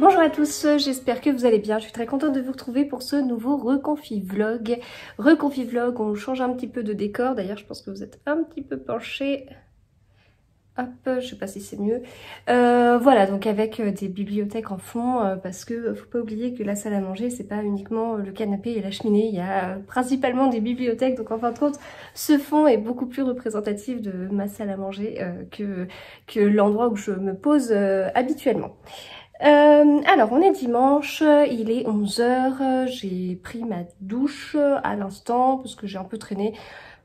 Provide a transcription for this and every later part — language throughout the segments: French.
Bonjour à tous, j'espère que vous allez bien. Je suis très contente de vous retrouver pour ce nouveau reconfi vlog. Reconfi vlog, on change un petit peu de décor. D'ailleurs, je pense que vous êtes un petit peu penchés. Hop, je sais pas si c'est mieux. Voilà, donc avec des bibliothèques en fond, parce que faut pas oublier que la salle à manger, c'est pas uniquement le canapé et la cheminée, il y a principalement des bibliothèques. Donc en fin de compte, ce fond est beaucoup plus représentatif de ma salle à manger que l'endroit où je me pose habituellement. Alors on est dimanche, il est 11 h, j'ai pris ma douche à l'instant parce que j'ai un peu traîné.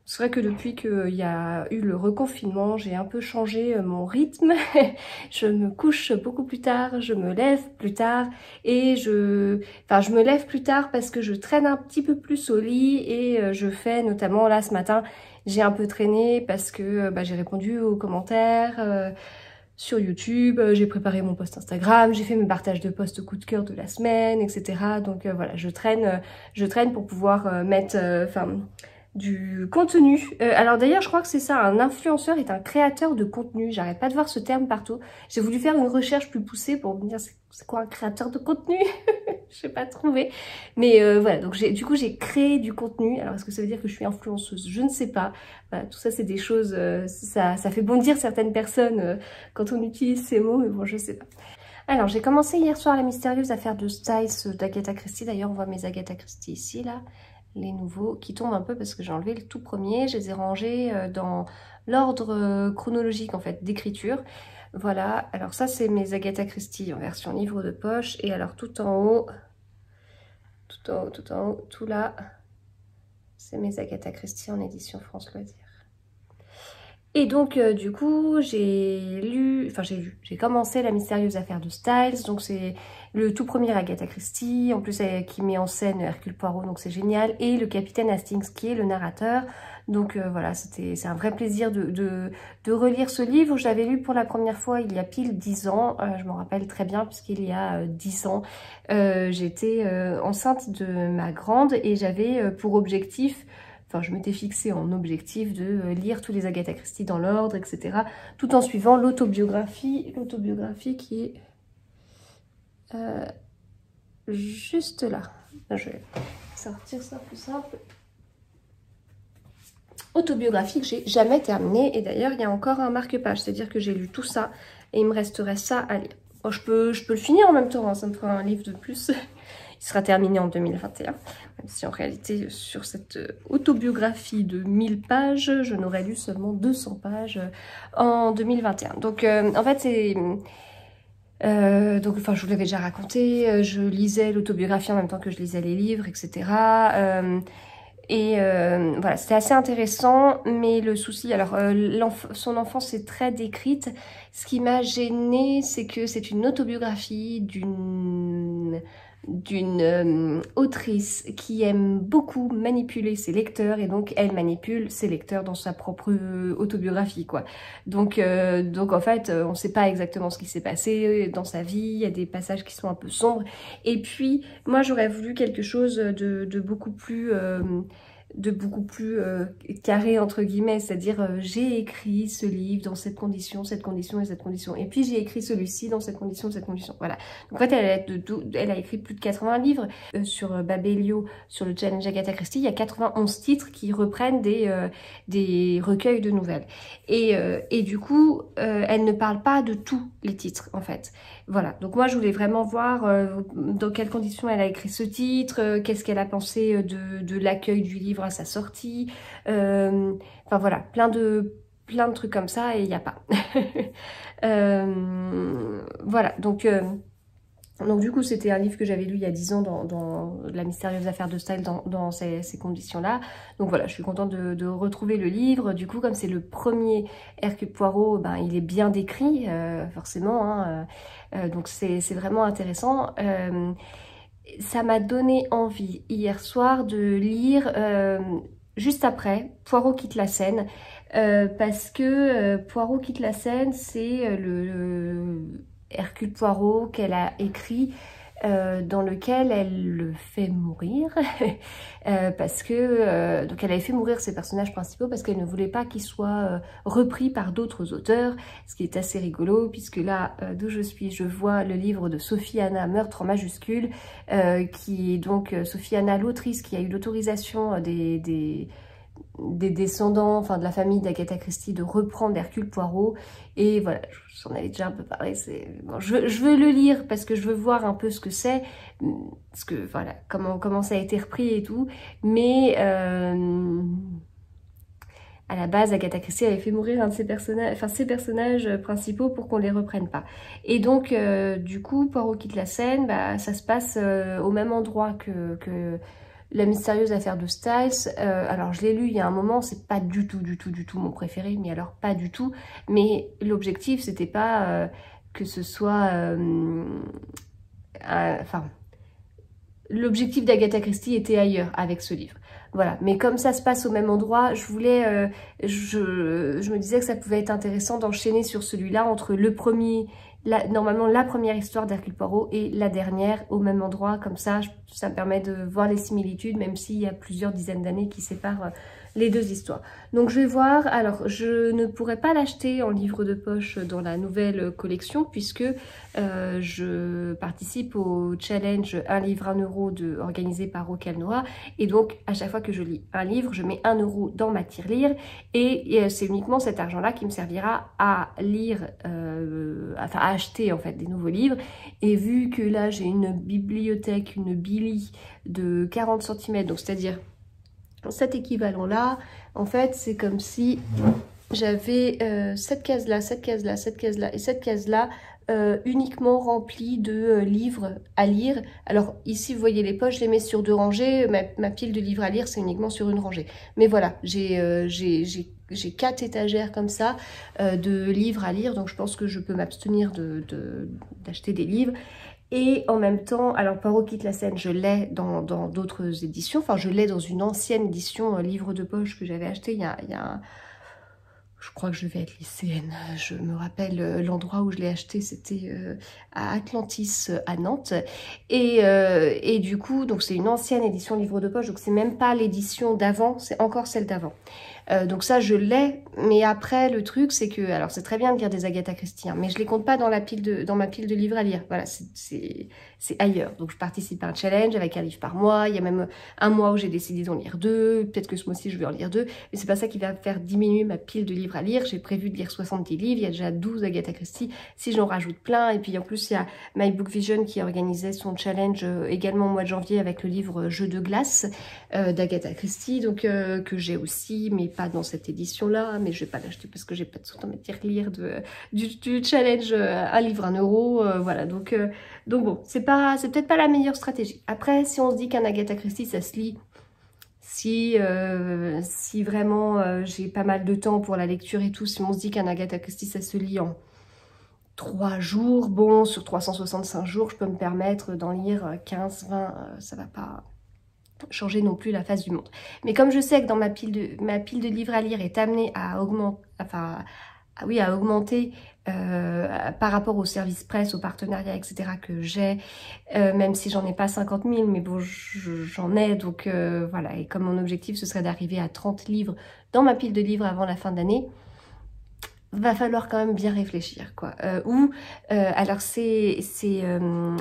C'est vrai que depuis qu'il y a eu le reconfinement, j'ai un peu changé mon rythme. Je me couche beaucoup plus tard, je me lève plus tard et je me lève plus tard parce que je traîne un petit peu plus au lit et je fais notamment là ce matin, j'ai un peu traîné parce que j'ai répondu aux commentaires. Sur YouTube, j'ai préparé mon post Instagram, j'ai fait mes partages de posts coup de cœur de la semaine, etc. Donc voilà, je traîne pour pouvoir mettre du contenu. Alors d'ailleurs, je crois que c'est ça, un influenceur est un créateur de contenu. J'arrête pas de voir ce terme partout. J'ai voulu faire une recherche plus poussée pour me dire c'est quoi un créateur de contenu. Je sais pas trouver. Mais voilà, donc du coup j'ai créé du contenu. Alors est-ce que ça veut dire que je suis influenceuse? Je ne sais pas. Voilà, tout ça c'est des choses, ça fait bondir certaines personnes quand on utilise ces mots, mais bon, je sais pas. Alors j'ai commencé hier soir la mystérieuse affaire de Styles d'Agatha Christie. D'ailleurs on voit mes Agatha Christie ici là. Les nouveaux qui tombent un peu parce que j'ai enlevé le tout premier. Je les ai rangés dans l'ordre chronologique en fait d'écriture. Voilà, alors ça c'est mes Agatha Christie en version livre de poche. Et alors tout en haut, tout là, c'est mes Agatha Christie en édition France Loisirs. Et donc du coup j'ai commencé la mystérieuse affaire de Styles, donc c'est le tout premier Agatha Christie, en plus qui met en scène Hercule Poirot, donc c'est génial, et le capitaine Hastings qui est le narrateur. Donc voilà, c'est un vrai plaisir de relire ce livre. Je l'avais lu pour la première fois il y a pile 10 ans, je m'en rappelle très bien puisqu'il y a 10 ans, j'étais enceinte de ma grande et j'avais pour objectif, je m'étais fixée en objectif de lire tous les Agatha Christie dans l'ordre, etc. Tout en suivant l'autobiographie qui est juste là. Je vais sortir ça plus simple. Autobiographie que j'ai jamais terminée. Et d'ailleurs, il y a encore un marque-page. C'est-à-dire que j'ai lu tout ça et il me resterait ça à lire. Bon, je peux le finir en même temps, hein, ça me fera un livre de plus. Il sera terminé en 2021, même si en réalité sur cette autobiographie de 1000 pages, je n'aurais lu seulement 200 pages en 2021. Donc en fait c'est... je vous l'avais déjà raconté, je lisais l'autobiographie en même temps que je lisais les livres, etc. Voilà, c'était assez intéressant, mais le souci, alors son enfance est très décrite. Ce qui m'a gênée, c'est que c'est une autobiographie d'une autrice qui aime beaucoup manipuler ses lecteurs, et donc elle manipule ses lecteurs dans sa propre autobiographie, quoi. Donc en fait, on ne sait pas exactement ce qui s'est passé dans sa vie, il y a des passages qui sont un peu sombres, et puis moi j'aurais voulu quelque chose de beaucoup plus carré entre guillemets, c'est-à-dire j'ai écrit ce livre dans cette condition et cette condition, et puis j'ai écrit celui-ci dans cette condition, voilà. Donc en fait elle a écrit plus de 80 livres sur Babelio, sur le challenge Agatha Christie, il y a 91 titres qui reprennent des recueils de nouvelles, et du coup elle ne parle pas de tous les titres en fait. Voilà, donc moi je voulais vraiment voir dans quelles conditions elle a écrit ce titre, qu'est-ce qu'elle a pensé de l'accueil du livre à sa sortie, enfin voilà, plein de trucs comme ça, et il n'y a pas. Voilà, donc du coup c'était un livre que j'avais lu il y a 10 ans dans La mystérieuse affaire de Styles, dans ces conditions-là. Donc voilà, je suis contente de retrouver le livre. Du coup, comme c'est le premier Hercule Poirot, il est bien décrit, forcément, hein, donc c'est vraiment intéressant. Ça m'a donné envie hier soir de lire juste après Poirot quitte la scène, parce que Poirot quitte la scène, c'est le Hercule Poirot qu'elle a écrit dans lequel elle le fait mourir parce que donc elle avait fait mourir ses personnages principaux parce qu'elle ne voulait pas qu'ils soient repris par d'autres auteurs, ce qui est assez rigolo puisque là d'où je suis je vois le livre de Sophie Anna Meurtre en majuscule qui est donc Sophie Anna, l'autrice qui a eu l'autorisation des descendants, enfin de la famille d'Agatha Christie, de reprendre Hercule Poirot. Et voilà, j'en avais déjà un peu parlé. Bon, je veux le lire parce que je veux voir un peu ce que c'est, parce que voilà, comment ça a été repris et tout. Mais à la base, Agatha Christie avait fait mourir un de ses personnages, enfin ses personnages principaux pour qu'on les reprenne pas. Et donc, du coup, Poirot quitte la scène, bah, ça se passe au même endroit que La mystérieuse affaire de Styles. Alors je l'ai lu il y a un moment, c'est pas du tout mon préféré, mais alors pas du tout. Mais l'objectif c'était pas que ce soit... enfin, l'objectif d'Agatha Christie était ailleurs avec ce livre. Voilà, mais comme ça se passe au même endroit, je voulais, je me disais que ça pouvait être intéressant d'enchaîner sur celui-là entre le premier, normalement la première histoire d'Hercule Poirot et la dernière au même endroit, comme ça me permet de voir les similitudes, même s'il y a plusieurs dizaines d'années qui séparent les deux histoires. Donc je vais voir, alors je ne pourrais pas l'acheter en livre de poche dans la nouvelle collection puisque je participe au challenge 1 livre 1 euro organisé par Rocaille Noire et donc à chaque fois que je lis un livre, je mets 1 euro dans ma tirelire et c'est uniquement cet argent-là qui me servira à lire, enfin à acheter en fait des nouveaux livres. Et vu que là j'ai une bibliothèque, une Billy de 40 cm, donc c'est-à-dire cet équivalent-là, en fait, c'est comme si j'avais cette case-là, cette case-là, cette case-là et cette case-là uniquement remplie de livres à lire. Alors ici, vous voyez les poches, je les mets sur 2 rangées. Ma pile de livres à lire, c'est uniquement sur une rangée. Mais voilà, j'ai 4 étagères comme ça de livres à lire. Donc je pense que je peux m'abstenir d'acheter des livres. Et en même temps, alors Poirot quitte la scène, je l'ai dans d'autres éditions. Enfin, je l'ai dans une ancienne édition livre de poche que j'avais acheté il y a je crois que je vais être lycéenne. Je me rappelle l'endroit où je l'ai acheté, c'était à Atlantis à Nantes. Et du coup, donc c'est une ancienne édition livre de poche, donc c'est même pas l'édition d'avant, c'est encore celle d'avant. Donc ça je l'ai, mais après le truc c'est que, alors c'est très bien de lire des Agatha Christie, hein, mais je les compte pas dans ma pile de livres à lire, voilà, c'est ailleurs. Donc je participe à un challenge avec un livre par mois, il y a même un mois où j'ai décidé d'en lire 2, peut-être que ce mois-ci je vais en lire 2, mais c'est pas ça qui va faire diminuer ma pile de livres à lire. J'ai prévu de lire 70 livres, il y a déjà 12 Agatha Christie, si j'en rajoute plein, et puis en plus il y a My Book Vision qui organisait son challenge également au mois de janvier avec le livre Jeu de glace d'Agatha Christie, donc que j'ai aussi, mais pas dans cette édition là, mais je vais pas l'acheter parce que j'ai pas de sous dans mes tirelires du challenge 1 livre 1 euro, voilà, donc bon, c'est peut-être pas la meilleure stratégie. Après, si on se dit qu'un Agatha Christie ça se lit, si vraiment j'ai pas mal de temps pour la lecture et tout, si on se dit qu'un Agatha Christie ça se lit en 3 jours, bon, sur 365 jours, je peux me permettre d'en lire 15, 20, ça va pas changer non plus la face du monde. Mais comme je sais que dans ma pile de livres à lire est amenée à augmenter, enfin, à augmenter par rapport au service presse, aux partenariats, etc. que j'ai, même si j'en ai pas 50 000, mais bon, j'en ai, donc voilà. Et comme mon objectif, ce serait d'arriver à 30 livres dans ma pile de livres avant la fin d'année, va falloir quand même bien réfléchir, quoi. Alors c'est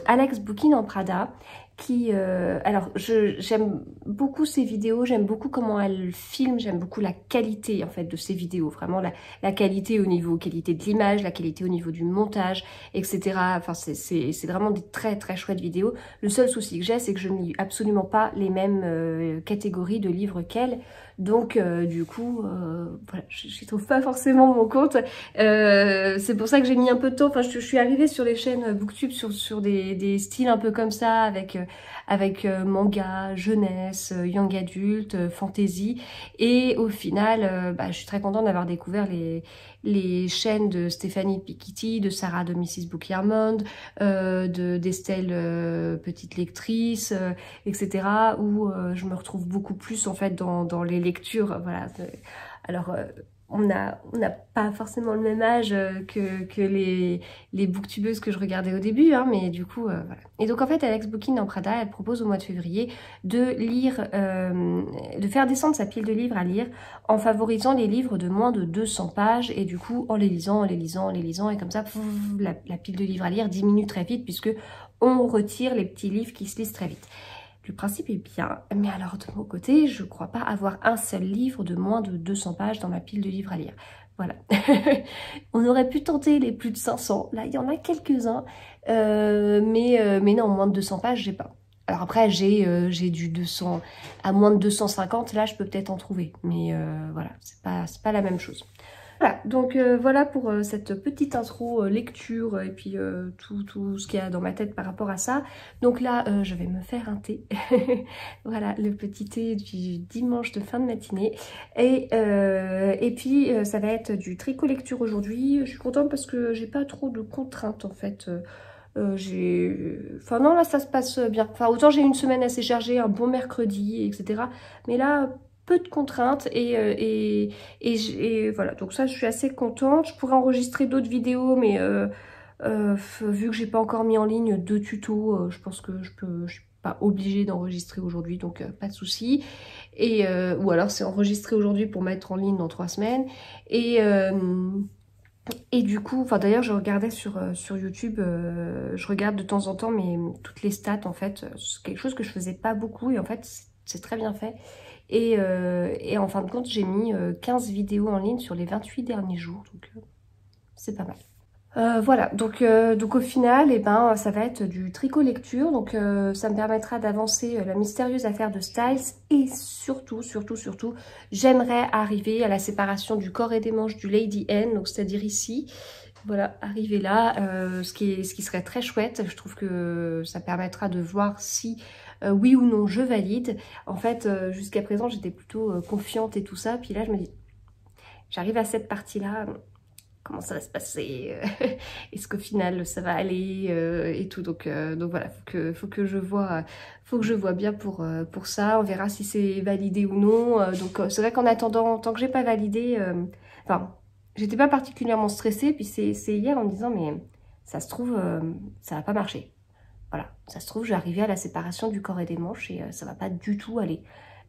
Alex Bookin en Prada qui... alors j'aime beaucoup ses vidéos, j'aime beaucoup comment elle filme, j'aime beaucoup la qualité en fait de ses vidéos, vraiment la qualité au niveau qualité de l'image, la qualité au niveau du montage, etc. Enfin c'est vraiment des très très chouettes vidéos. Le seul souci que j'ai, c'est que je ne lis absolument pas les mêmes catégories de livres qu'elle. Donc du coup, voilà, je trouve pas forcément mon compte. C'est pour ça que j'ai mis un peu de temps. Enfin, je suis arrivée sur les chaînes Booktube sur des styles un peu comme ça, avec manga, jeunesse, young adulte, fantasy. Et au final, je suis très contente d'avoir découvert les chaînes de Stéphanie Piketty, de Sarah de Mrs. Book Yarmond, d'Estelle Petite Lectrice, etc. où je me retrouve beaucoup plus en fait dans les lectures, voilà. Alors on n'a pas forcément le même âge que les booktubeuses que je regardais au début, hein, mais du coup, voilà. Et donc en fait, Alex Booking dans Prada, elle propose au mois de février de lire, de faire descendre sa pile de livres à lire en favorisant les livres de moins de 200 pages et du coup, en les lisant, et comme ça, la pile de livres à lire diminue très vite puisque on retire les petits livres qui se lisent très vite. Le principe est bien, mais alors de mon côté, je crois pas avoir un seul livre de moins de 200 pages dans ma pile de livres à lire. Voilà. On aurait pu tenter les plus de 500. Là, il y en a quelques-uns, mais non, moins de 200 pages, j'ai pas. Alors après, j'ai du 200 à moins de 250. Là, je peux peut-être en trouver, mais voilà, c'est pas la même chose. Voilà, donc voilà pour cette petite intro lecture et puis tout ce qu'il y a dans ma tête par rapport à ça. Donc là, je vais me faire un thé. Voilà, le petit thé du dimanche de fin de matinée. Et puis, ça va être du tricot lecture aujourd'hui. Je suis contente parce que j'ai pas trop de contraintes en fait. Enfin non, là, ça se passe bien. Enfin, autant j'ai une semaine assez chargée, un bon mercredi, etc. Mais là, peu de contraintes et voilà, donc ça je suis assez contente. Je pourrais enregistrer d'autres vidéos mais vu que j'ai pas encore mis en ligne de tutos, je pense que je suis pas obligée d'enregistrer aujourd'hui, donc pas de souci. Ou alors c'est enregistré aujourd'hui pour mettre en ligne dans 3 semaines et du coup, enfin d'ailleurs je regardais sur YouTube, je regarde de temps en temps toutes les stats en fait, c'est quelque chose que je faisais pas beaucoup et en fait c'est très bien fait. Et en fin de compte, j'ai mis 15 vidéos en ligne sur les 28 derniers jours, donc c'est pas mal. Voilà, donc au final, eh ben, ça va être du tricot lecture, donc ça me permettra d'avancer la mystérieuse affaire de Styles et surtout, j'aimerais arriver à la séparation du corps et des manches du Lady N, donc c'est-à-dire ici. Voilà, arriver là, ce qui serait très chouette. Je trouve que ça permettra de voir si oui ou non je valide. En fait, jusqu'à présent, j'étais plutôt confiante et tout ça. Puis là, je me dis, j'arrive à cette partie-là, comment ça va se passer? Est-ce qu'au final, ça va aller et tout. Donc voilà, faut que je vois bien pour ça. On verra si c'est validé ou non. Donc c'est vrai qu'en attendant, tant que j'ai pas validé, enfin... J'étais pas particulièrement stressée, puis c'est hier en me disant, mais ça se trouve, ça va pas marcher. Voilà, ça se trouve, je vais arriver à la séparation du corps et des manches et ça va pas du tout aller.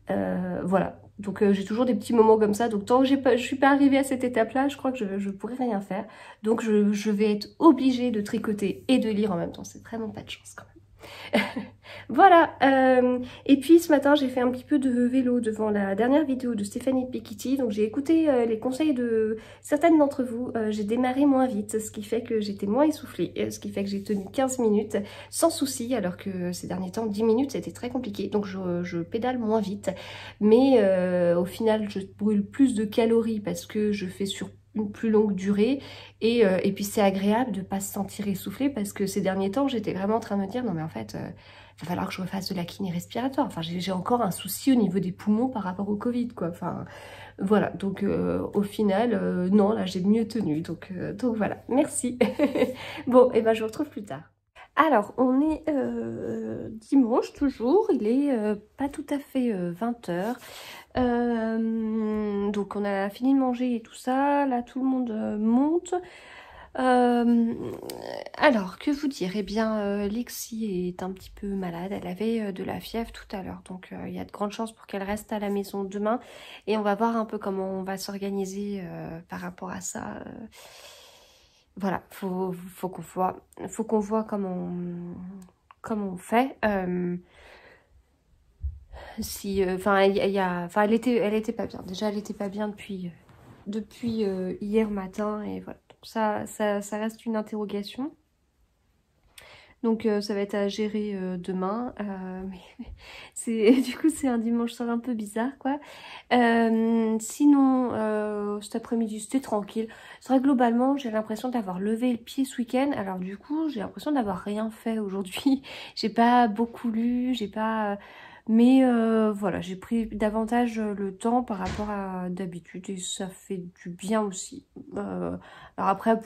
Voilà, donc j'ai toujours des petits moments comme ça, donc tant que je suis pas arrivée à cette étape-là, je crois que je pourrais rien faire. Donc je vais être obligée de tricoter et de lire en même temps, c'est vraiment pas de chance quand même. Voilà, et puis ce matin j'ai fait un petit peu de vélo devant la dernière vidéo de Stéphanie Piketty, donc j'ai écouté les conseils de certaines d'entre vous, j'ai démarré moins vite, ce qui fait que j'étais moins essoufflée, ce qui fait que j'ai tenu 15 minutes sans souci, alors que ces derniers temps 10 minutes c'était très compliqué, donc je pédale moins vite, mais au final je brûle plus de calories parce que je fais sur une plus longue durée et puis c'est agréable de pas se sentir essoufflé parce que ces derniers temps j'étais vraiment en train de me dire non mais en fait il va falloir que je refasse de la kiné respiratoire, enfin j'ai encore un souci au niveau des poumons par rapport au Covid quoi, enfin voilà, donc au final non là j'ai mieux tenu, donc voilà, merci. Bon et ben je vous retrouve plus tard. Alors, on est dimanche toujours, il est pas tout à fait 20 h. Donc on a fini de manger et tout ça, là tout le monde monte. Alors, que vous dire? Eh bien, Lexi est un petit peu malade, elle avait de la fièvre tout à l'heure, donc il y a de grandes chances pour qu'elle reste à la maison demain. Et on va voir un peu comment on va s'organiser par rapport à ça. Voilà, faut qu'on voit comment on fait. Si, enfin, elle était pas bien. Déjà, elle était pas bien depuis hier matin et voilà. Donc ça reste une interrogation. Donc ça va être à gérer demain. Du coup c'est un dimanche soir un peu bizarre quoi. Sinon cet après-midi c'était tranquille. C'est vrai que globalement j'ai l'impression d'avoir levé le pied ce week-end. Alors du coup j'ai l'impression d'avoir rien fait aujourd'hui. J'ai pas beaucoup lu, j'ai pas... Mais voilà, j'ai pris davantage le temps par rapport à d'habitude et ça fait du bien aussi. Alors après,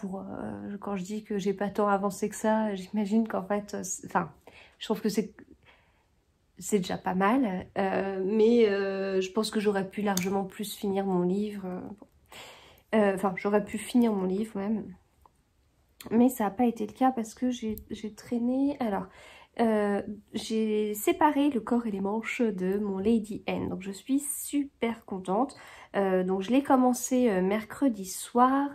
quand je dis que j'ai pas tant avancé que ça, j'imagine qu'en fait, enfin, je trouve que c'est déjà pas mal, mais je pense que j'aurais pu largement plus finir mon livre. Bon. Enfin, j'aurais pu finir mon livre même. Mais ça n'a pas été le cas parce que j'ai traîné... Alors, j'ai séparé le corps et les manches de mon Lady N. Donc, je suis super contente. Donc, je l'ai commencé mercredi soir.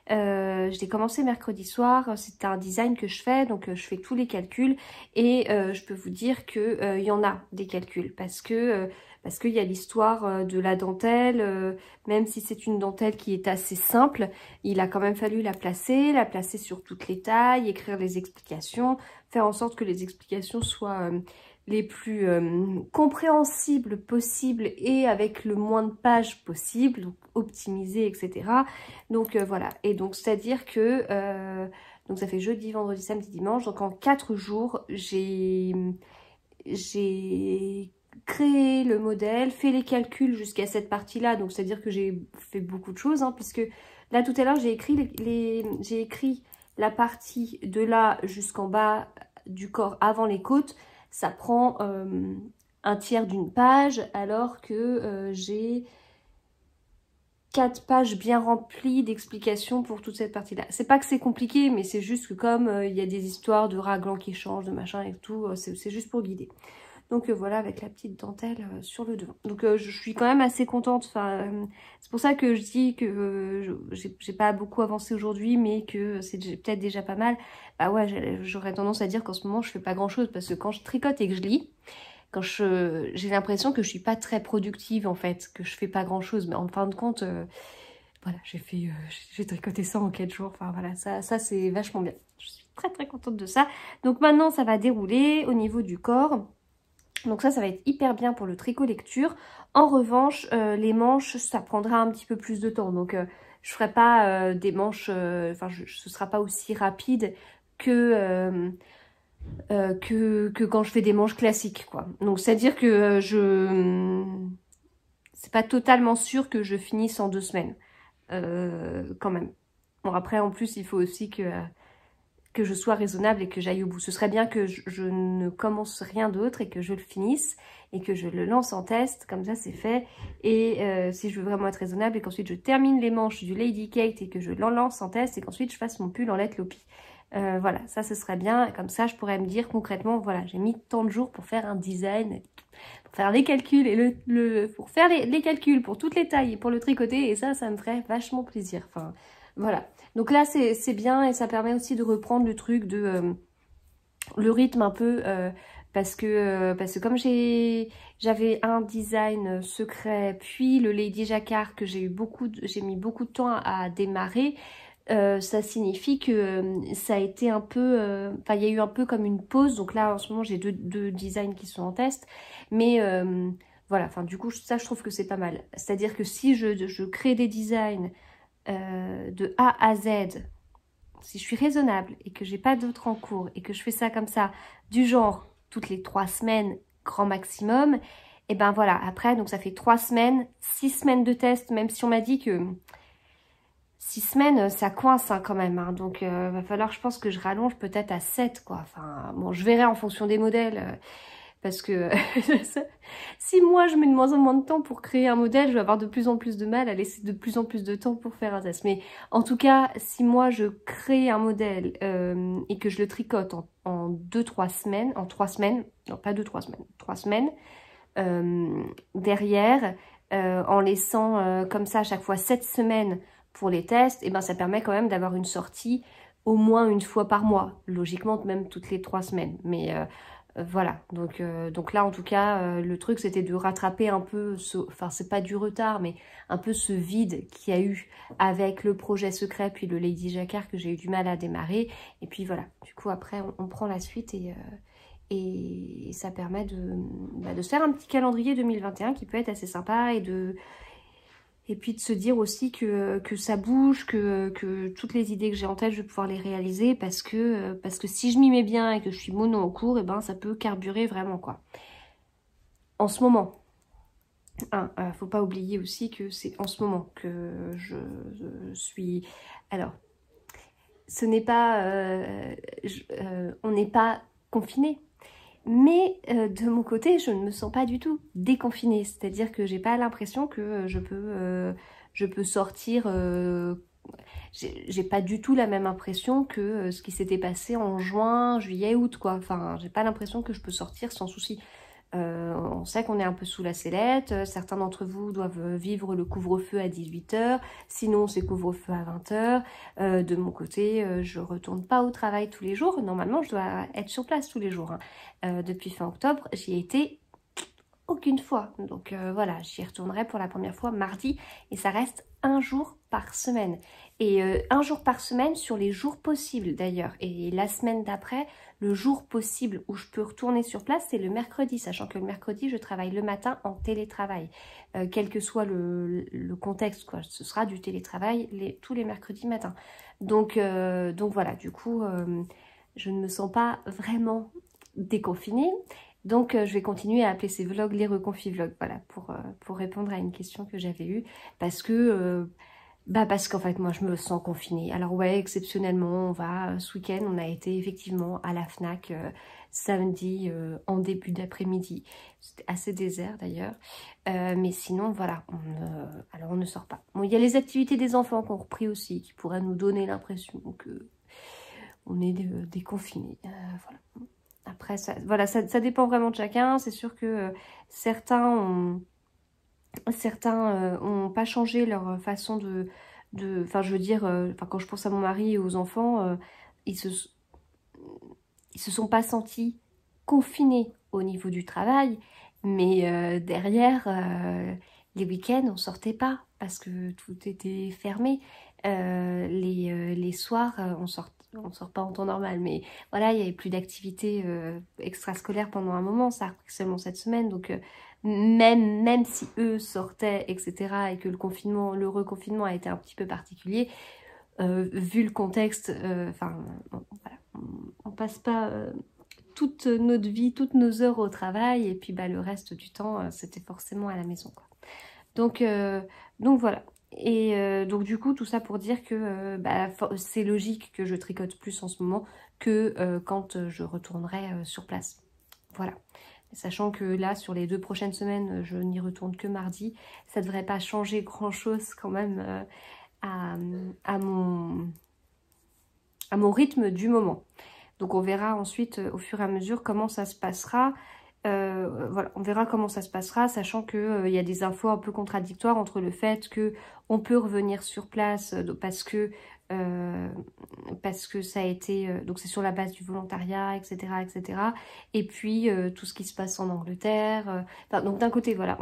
Je l'ai commencé mercredi soir. C'est un design que je fais. Donc, je fais tous les calculs. Et je peux vous dire qu'il y en a des calculs. Parce qu'il y a l'histoire de la dentelle. Même si c'est une dentelle qui est assez simple, il a quand même fallu la placer sur toutes les tailles, écrire les explications, faire en sorte que les explications soient les plus compréhensibles possibles et avec le moins de pages possible, donc optimiser, etc. Donc voilà, et donc c'est-à-dire que donc ça fait jeudi, vendredi, samedi, dimanche, donc en 4 jours, j'ai créé le modèle, fait les calculs jusqu'à cette partie-là, donc c'est-à-dire que j'ai fait beaucoup de choses, hein, puisque là tout à l'heure j'ai écrit, j'ai écrit la partie de là jusqu'en bas du corps avant les côtes, ça prend un tiers d'une page, alors que j'ai 4 pages bien remplies d'explications pour toute cette partie-là. C'est pas que c'est compliqué, mais c'est juste que comme il y a des histoires de raglan qui changent, de machin et tout, c'est juste pour guider. Donc voilà, avec la petite dentelle sur le devant. Donc je suis quand même assez contente. Enfin, c'est pour ça que je dis que j'ai pas beaucoup avancé aujourd'hui, mais que c'est peut-être déjà pas mal. Bah ouais, j'aurais tendance à dire qu'en ce moment, je fais pas grand-chose. Parce que quand je tricote et que je lis, j'ai l'impression que je suis pas très productive en fait. Que je fais pas grand-chose. Mais en fin de compte, voilà, j'ai tricoté ça en 4 jours. Enfin voilà, ça c'est vachement bien. Je suis très très contente de ça. Donc maintenant, ça va dérouler au niveau du corps. Donc ça va être hyper bien pour le tricot lecture. En revanche, les manches, ça prendra un petit peu plus de temps. Donc je ferai pas des manches, enfin ce sera pas aussi rapide que quand je fais des manches classiques, quoi. Donc c'est-à-dire que c'est pas totalement sûr que je finisse en 2 semaines, quand même. Bon après en plus il faut aussi que je sois raisonnable et que j'aille au bout. Ce serait bien que je ne commence rien d'autre et que je le finisse et que je le lance en test, comme ça c'est fait. Et si je veux vraiment être raisonnable et qu'ensuite je termine les manches du Lady Kate et que je l'en lance en test et qu'ensuite je fasse mon pull en lettre Lopi. Voilà, ça ce serait bien. Et comme ça je pourrais me dire concrètement, voilà, j'ai mis tant de jours pour faire un design, pour faire les calculs et pour faire les calculs pour toutes les tailles et pour le tricoter, et ça me ferait vachement plaisir. Enfin, voilà. Donc là, c'est bien et ça permet aussi de reprendre le truc de le rythme un peu parce que comme j'avais un design secret, puis le Lady Jacquard que j'ai mis beaucoup de temps à démarrer, ça signifie que ça a été un peu, enfin il y a eu un peu comme une pause. Donc là en ce moment j'ai deux designs qui sont en test, mais voilà, enfin du coup ça je trouve que c'est pas mal. C'est-à-dire que si je crée des designs de A à Z, si je suis raisonnable et que j'ai pas d'autres en cours et que je fais ça comme ça, du genre toutes les 3 semaines, grand maximum, et ben voilà, après, donc ça fait 3 semaines, 6 semaines de test, même si on m'a dit que 6 semaines, ça coince hein, quand même, hein, donc va falloir, je pense que je rallonge peut-être à 7, quoi. Enfin, bon, je verrai en fonction des modèles. Parce que si moi je mets de moins en moins de temps pour créer un modèle, je vais avoir de plus en plus de mal à laisser de plus en plus de temps pour faire un test. Mais en tout cas, si moi je crée un modèle et que je le tricote en 2-3 semaines, en 3 semaines, non pas 2-3 semaines, 3 semaines, derrière, en laissant comme ça à chaque fois 7 semaines pour les tests, et ben ça permet quand même d'avoir une sortie au moins une fois par mois, logiquement même toutes les 3 semaines. Mais voilà, donc là en tout cas, le truc c'était de rattraper un peu, enfin c'est pas du retard, mais un peu ce vide qu'il y a eu avec le projet secret, puis le Lady Jacquard que j'ai eu du mal à démarrer. Et puis voilà, du coup après on prend la suite et ça permet de se faire un petit calendrier 2021 qui peut être assez sympa et puis de se dire aussi que ça bouge, que toutes les idées que j'ai en tête, je vais pouvoir les réaliser parce que si je m'y mets bien et que je suis mono en cours, et ben ça peut carburer vraiment quoi. En ce moment, hein, faut pas oublier aussi que c'est en ce moment que je suis... Alors, ce n'est pas... on n'est pas confiné. Mais de mon côté, je ne me sens pas du tout déconfinée. C'est-à-dire que j'ai pas l'impression que je peux sortir... j'ai pas du tout la même impression que ce qui s'était passé en juin, juillet, août, quoi. Enfin, j'ai pas l'impression que je peux sortir sans souci. On sait qu'on est un peu sous la sellette, certains d'entre vous doivent vivre le couvre-feu à 18 h, sinon c'est couvre-feu à 20 h. De mon côté, je retourne pas au travail tous les jours, normalement je dois être sur place tous les jours, hein. Depuis fin octobre, j'y ai été aucune fois, donc voilà, j'y retournerai pour la première fois mardi, et ça reste un jour par semaine, et un jour par semaine sur les jours possibles d'ailleurs, et la semaine d'après, le jour possible où je peux retourner sur place, c'est le mercredi, sachant que le mercredi, je travaille le matin en télétravail. Quel que soit le contexte, quoi, ce sera du télétravail tous les mercredis matins. Donc voilà, du coup, je ne me sens pas vraiment déconfinée. Donc je vais continuer à appeler ces vlogs les reconfis vlogs, voilà, pour répondre à une question que j'avais eue, parce que... parce qu'en fait moi je me sens confinée. Alors ouais, exceptionnellement ce week-end on a été effectivement à la FNAC samedi en début d'après-midi. C'était assez désert d'ailleurs. Mais sinon voilà, alors on ne sort pas. Bon, il y a les activités des enfants qu'on repris aussi, qui pourraient nous donner l'impression que on est déconfinés. Voilà. Après ça dépend vraiment de chacun. C'est sûr que certains ont pas changé leur façon enfin je veux dire, quand je pense à mon mari et aux enfants, ils se sont pas sentis confinés au niveau du travail, mais derrière, les week-ends on sortait pas parce que tout était fermé. Les soirs, on sort pas en temps normal, mais voilà, il y avait plus d'activités extrascolaires pendant un moment, ça a repris seulement cette semaine, donc même si eux sortaient, etc., et que le reconfinement a été un petit peu particulier, vu le contexte, voilà, on passe pas toute notre vie, toutes nos heures au travail, et puis le reste du temps, c'était forcément à la maison, quoi. Donc voilà. Et donc du coup, tout ça pour dire que c'est logique que je tricote plus en ce moment que quand je retournerai sur place. Voilà. Sachant que là, sur les 2 prochaines semaines, je n'y retourne que mardi. Ça ne devrait pas changer grand-chose quand même à mon rythme du moment. Donc on verra ensuite au fur et à mesure comment ça se passera. Voilà, on verra comment ça se passera, sachant que y a des infos un peu contradictoires entre le fait que on peut revenir sur place parce que ça a été donc c'est sur la base du volontariat, etc., etc. Et puis tout ce qui se passe en Angleterre. Donc d'un côté, voilà,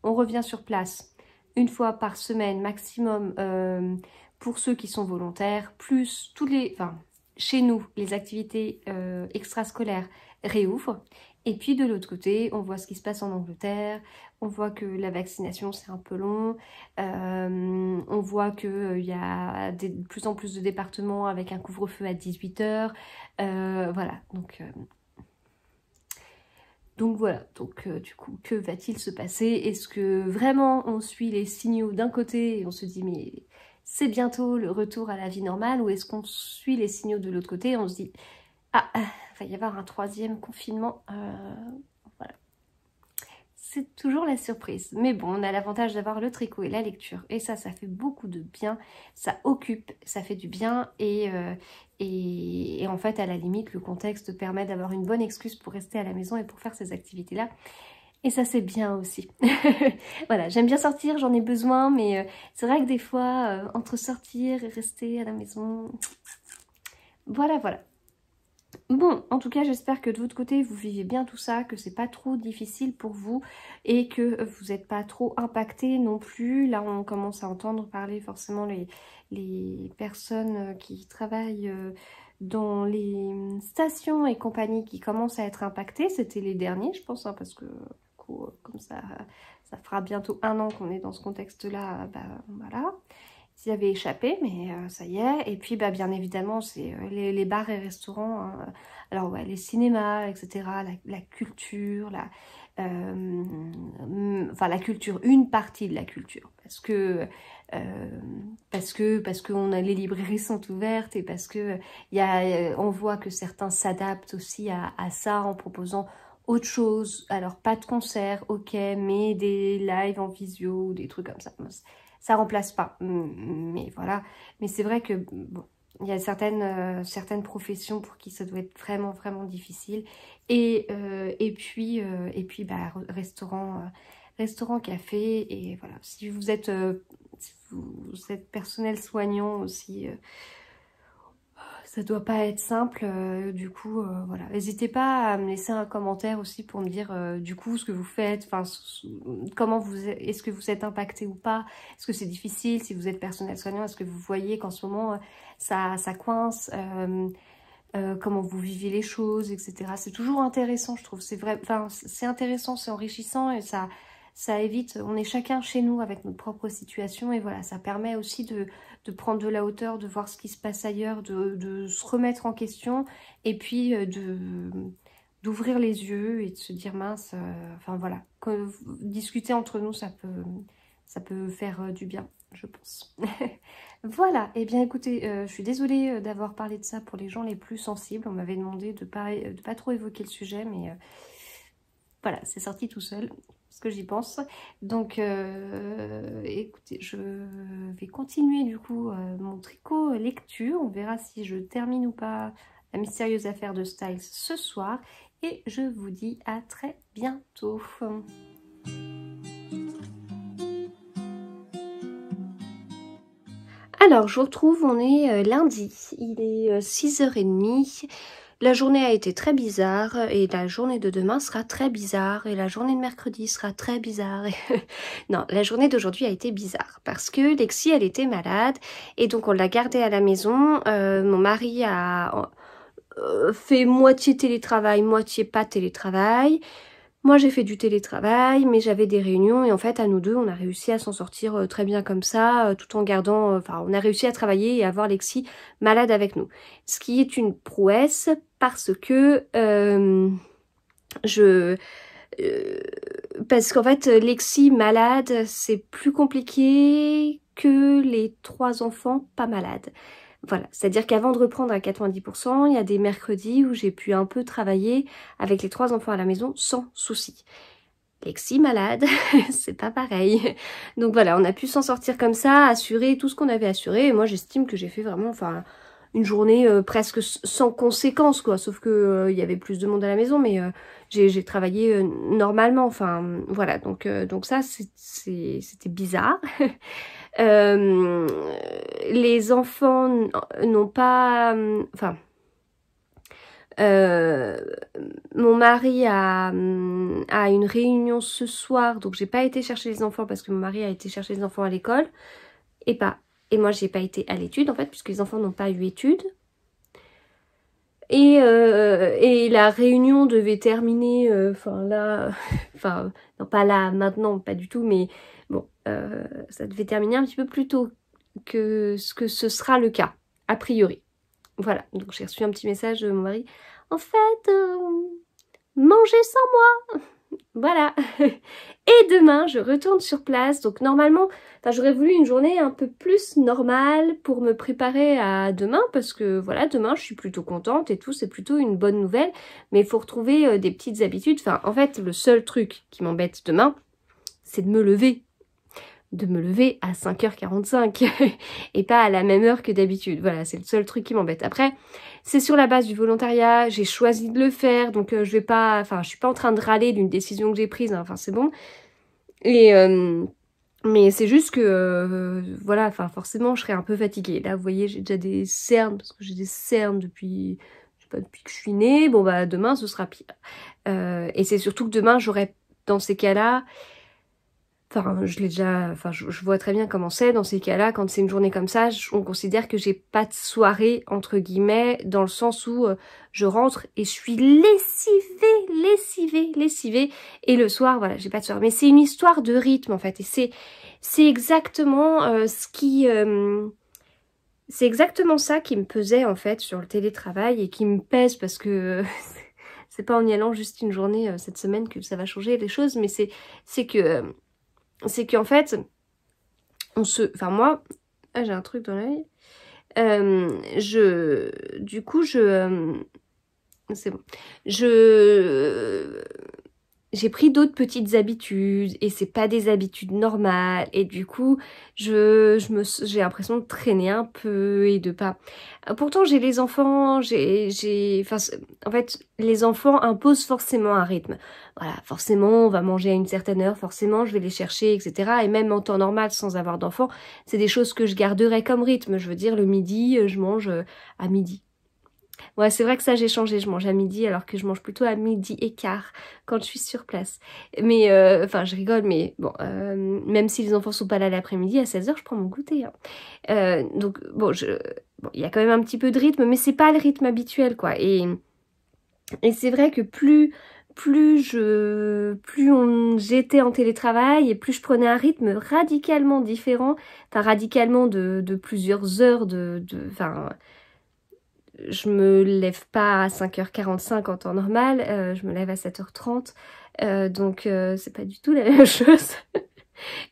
on revient sur place une fois par semaine maximum pour ceux qui sont volontaires, plus chez nous, les activités extrascolaires réouvrent. Et puis de l'autre côté, on voit ce qui se passe en Angleterre, on voit que la vaccination c'est un peu long, on voit qu'il y a de plus en plus de départements avec un couvre-feu à 18 h. Voilà, donc voilà, du coup, que va-t-il se passer? Est-ce que vraiment on suit les signaux d'un côté et on se dit mais c'est bientôt le retour à la vie normale, ou est-ce qu'on suit les signaux de l'autre côté et on se dit ah, il va y avoir un 3e confinement, voilà. C'est toujours la surprise. Mais bon, on a l'avantage d'avoir le tricot et la lecture. Et ça fait beaucoup de bien. Ça occupe, ça fait du bien. Et en fait, à la limite, le contexte permet d'avoir une bonne excuse pour rester à la maison et pour faire ces activités-là. Et ça, c'est bien aussi. Voilà, j'aime bien sortir, j'en ai besoin. Mais c'est vrai que des fois, entre sortir et rester à la maison... Voilà. Bon, en tout cas, j'espère que de votre côté, vous vivez bien tout ça, que c'est pas trop difficile pour vous et que vous n'êtes pas trop impacté non plus. Là, on commence à entendre parler forcément les personnes qui travaillent dans les stations et compagnie qui commencent à être impactées. C'était les derniers, je pense, hein, parce que du coup, comme ça fera bientôt 1 an qu'on est dans ce contexte-là, voilà. S'y avait échappé, mais ça y est. Et puis bien évidemment, c'est les bars et restaurants, hein. Alors ouais, les cinémas, etc., la culture, enfin la culture, une partie de la culture, parce que les librairies sont ouvertes et parce que on voit que certains s'adaptent aussi à ça en proposant autre chose. Alors pas de concert, ok, mais des lives en visio ou des trucs comme ça. Ça remplace pas, mais voilà. Mais c'est vrai que bon, il y a certaines professions pour qui ça doit être vraiment vraiment difficile. Et puis bah, restaurant, café, et voilà. Si vous êtes personnel soignant aussi, ça doit pas être simple. Du coup, voilà. N'hésitez pas à me laisser un commentaire aussi pour me dire du coup ce que vous faites, enfin est-ce que vous êtes impacté ou pas, est-ce que c'est difficile si vous êtes personnel soignant, est-ce que vous voyez qu'en ce moment ça coince, comment vous vivez les choses, etc. C'est toujours intéressant, je trouve. C'est vrai, enfin, c'est intéressant, c'est enrichissant et ça évite. On est chacun chez nous avec notre propre situation et voilà, ça permet aussi de prendre de la hauteur, de voir ce qui se passe ailleurs, de se remettre en question et puis d'ouvrir les yeux et de se dire mince, enfin voilà, discuter entre nous, ça peut faire du bien, je pense. Voilà, et bien écoutez, je suis désolée d'avoir parlé de ça pour les gens les plus sensibles. On m'avait demandé de pas trop évoquer le sujet, mais voilà, c'est sorti tout seul, parce que j'y pense. Donc, écoutez, je vais continuer du coup mon tricot lecture. On verra si je termine ou pas la mystérieuse affaire de Styles ce soir. Et je vous dis à très bientôt. Alors, je vous retrouve, on est lundi, il est 6h30. La journée a été très bizarre et la journée de demain sera très bizarre et la journée de mercredi sera très bizarre. Non, la journée d'aujourd'hui a été bizarre parce que Lexi, elle était malade et donc on l'a gardée à la maison. Mon mari a fait moitié télétravail, moitié pas télétravail. Moi, j'ai fait du télétravail, mais j'avais des réunions et en fait, à nous deux, on a réussi à s'en sortir très bien comme ça, tout en gardant... Enfin, on a réussi à travailler et à avoir Lexi malade avec nous. Ce qui est une prouesse parce que parce qu'en fait, Lexi malade, c'est plus compliqué que les 3 enfants pas malades. Voilà, c'est-à-dire qu'avant de reprendre à 90%, il y a des mercredis où j'ai pu un peu travailler avec les 3 enfants à la maison sans souci. Lexi malade, c'est pas pareil. Donc voilà, on a pu s'en sortir comme ça, assurer tout ce qu'on avait assuré. Et moi, j'estime que j'ai fait vraiment, enfin, une journée presque sans conséquences, quoi. Sauf que il y avait plus de monde à la maison, mais j'ai travaillé normalement. Enfin, voilà. Donc ça, c'était bizarre. Les enfants n'ont pas... Enfin... mon mari a une réunion ce soir, donc j'ai pas été chercher les enfants parce que mon mari a été chercher les enfants à l'école et moi j'ai pas été à l'étude en fait puisque les enfants n'ont pas eu études et la réunion devait terminer enfin là enfin non pas là maintenant pas du tout mais bon ça devait terminer un petit peu plus tôt que ce que ce sera le cas a priori. Voilà, donc j'ai reçu un petit message de mon mari. En fait, mangez sans moi. Voilà. Et demain, je retourne sur place. Donc normalement, j'aurais voulu une journée un peu plus normale pour me préparer à demain. Parce que voilà, demain, je suis plutôt contente et tout. C'est plutôt une bonne nouvelle. Mais il faut retrouver des petites habitudes. Enfin, en fait, le seul truc qui m'embête demain, c'est de me lever. À 5h45 et pas à la même heure que d'habitude. Voilà, c'est le seul truc qui m'embête. Après, c'est sur la base du volontariat, j'ai choisi de le faire, donc je vais pas, enfin, je suis pas en train de râler d'une décision que j'ai prise, hein, enfin, c'est bon. Et mais c'est juste que, voilà, enfin, forcément, je serais un peu fatiguée. Là, vous voyez, j'ai déjà des cernes, parce que j'ai des cernes depuis, je sais pas, depuis que je suis née. Bon, bah, demain, ce sera pire. Et c'est surtout que demain, j'aurai, dans ces cas-là, enfin, je l'ai déjà, enfin, je vois très bien comment c'est dans ces cas-là, quand c'est une journée comme ça, on considère que j'ai pas de soirée, entre guillemets, dans le sens où je rentre et je suis lessivée, et le soir, voilà, j'ai pas de soirée. Mais c'est une histoire de rythme, en fait, et c'est exactement c'est exactement ça qui me pesait, en fait, sur le télétravail, et qui me pèse parce que c'est pas en y allant juste une journée cette semaine que ça va changer les choses, mais c'est qu'en fait, enfin moi, ah, j'ai un truc dans l'œil. Du coup, c'est bon. J'ai pris d'autres petites habitudes et c'est pas des habitudes normales et du coup j'ai l'impression de traîner un peu et de pas. Pourtant j'ai les enfants, enfin en fait les enfants imposent forcément un rythme. Voilà, forcément on va manger à une certaine heure, forcément je vais les chercher, etc. Et même en temps normal sans avoir d'enfants, c'est des choses que je garderai comme rythme. Je veux dire le midi, je mange à midi. Ouais, c'est vrai que ça j'ai changé, je mange à midi alors que je mange plutôt à midi et quart quand je suis sur place. Mais, enfin je rigole, mais bon, même si les enfants sont pas là l'après-midi, à 16h je prends mon goûter. Hein. Donc bon, il y a quand même un petit peu de rythme, mais c'est pas le rythme habituel quoi. Et c'est vrai que plus j'étais en télétravail et plus je prenais un rythme radicalement différent, enfin radicalement de plusieurs heures enfin je me lève pas à 5h45 en temps normal, je me lève à 7h30, donc c'est pas du tout la même chose.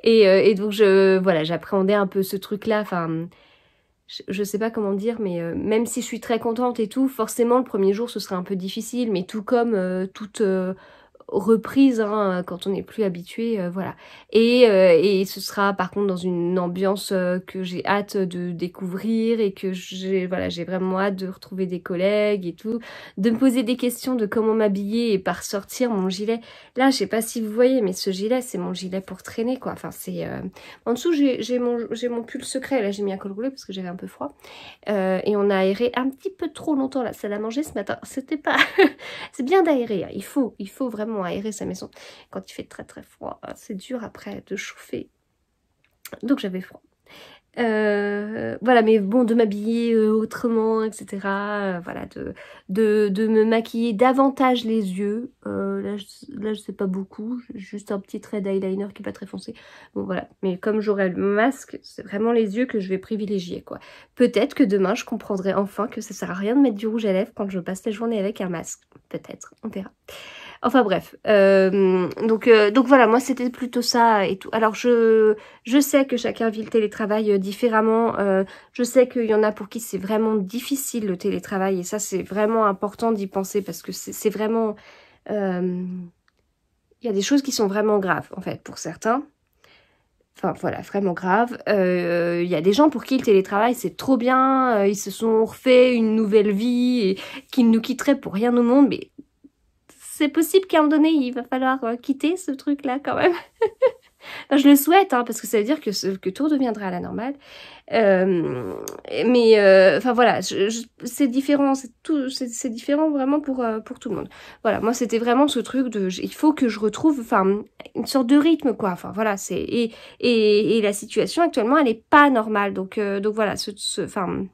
Et donc voilà, j'appréhendais un peu ce truc-là, enfin, je sais pas comment dire, mais même si je suis très contente et tout, forcément le premier jour ce serait un peu difficile, mais tout comme toute reprise hein, quand on n'est plus habitué, voilà. Et ce sera par contre dans une ambiance que j'ai hâte de découvrir et que j'ai vraiment hâte de retrouver des collègues et tout, de me poser des questions de comment m'habiller et par sortir mon gilet. Là, je sais pas si vous voyez, mais ce gilet, c'est mon gilet pour traîner quoi. Enfin, c'est en dessous, j'ai mon pull secret. Là, j'ai mis un col roulé parce que j'avais un peu froid. Et on a aéré un petit peu trop longtemps la salle à manger ce matin. C'était pas... C'est bien d'aérer, hein. Il faut vraiment aérer sa maison quand il fait très très froid. C'est dur après de chauffer. Donc j'avais froid. Voilà, mais bon, de m'habiller autrement, etc. Voilà, de me maquiller davantage les yeux. Là, je sais pas beaucoup. Juste un petit trait d'eyeliner qui est pas très foncé. Bon, voilà. Mais comme j'aurai le masque, c'est vraiment les yeux que je vais privilégier, quoi. Peut-être que demain, je comprendrai enfin que ça sert à rien de mettre du rouge à lèvres quand je passe la journée avec un masque. Peut-être, on verra. Enfin bref, donc voilà, moi c'était plutôt ça et tout. Alors je sais que chacun vit le télétravail différemment, je sais qu'il y en a pour qui c'est vraiment difficile le télétravail et ça c'est vraiment important d'y penser parce que c'est vraiment... Il y a des choses qui sont vraiment graves en fait pour certains. Enfin voilà, vraiment grave. Il y a des gens pour qui le télétravail c'est trop bien, ils se sont refait une nouvelle vie et qu'ils nous quitteraient pour rien au monde, mais... C'est possible qu'à un moment donné, il va falloir quitter ce truc-là quand même. Enfin, je le souhaite, hein, parce que ça veut dire que tout redeviendra à la normale. Enfin voilà, c'est différent, c'est différent vraiment pour tout le monde. Voilà, moi c'était vraiment ce truc de, il faut que je retrouve, enfin, une sorte de rythme quoi. Enfin voilà, et la situation actuellement, elle est pas normale. Donc voilà, enfin.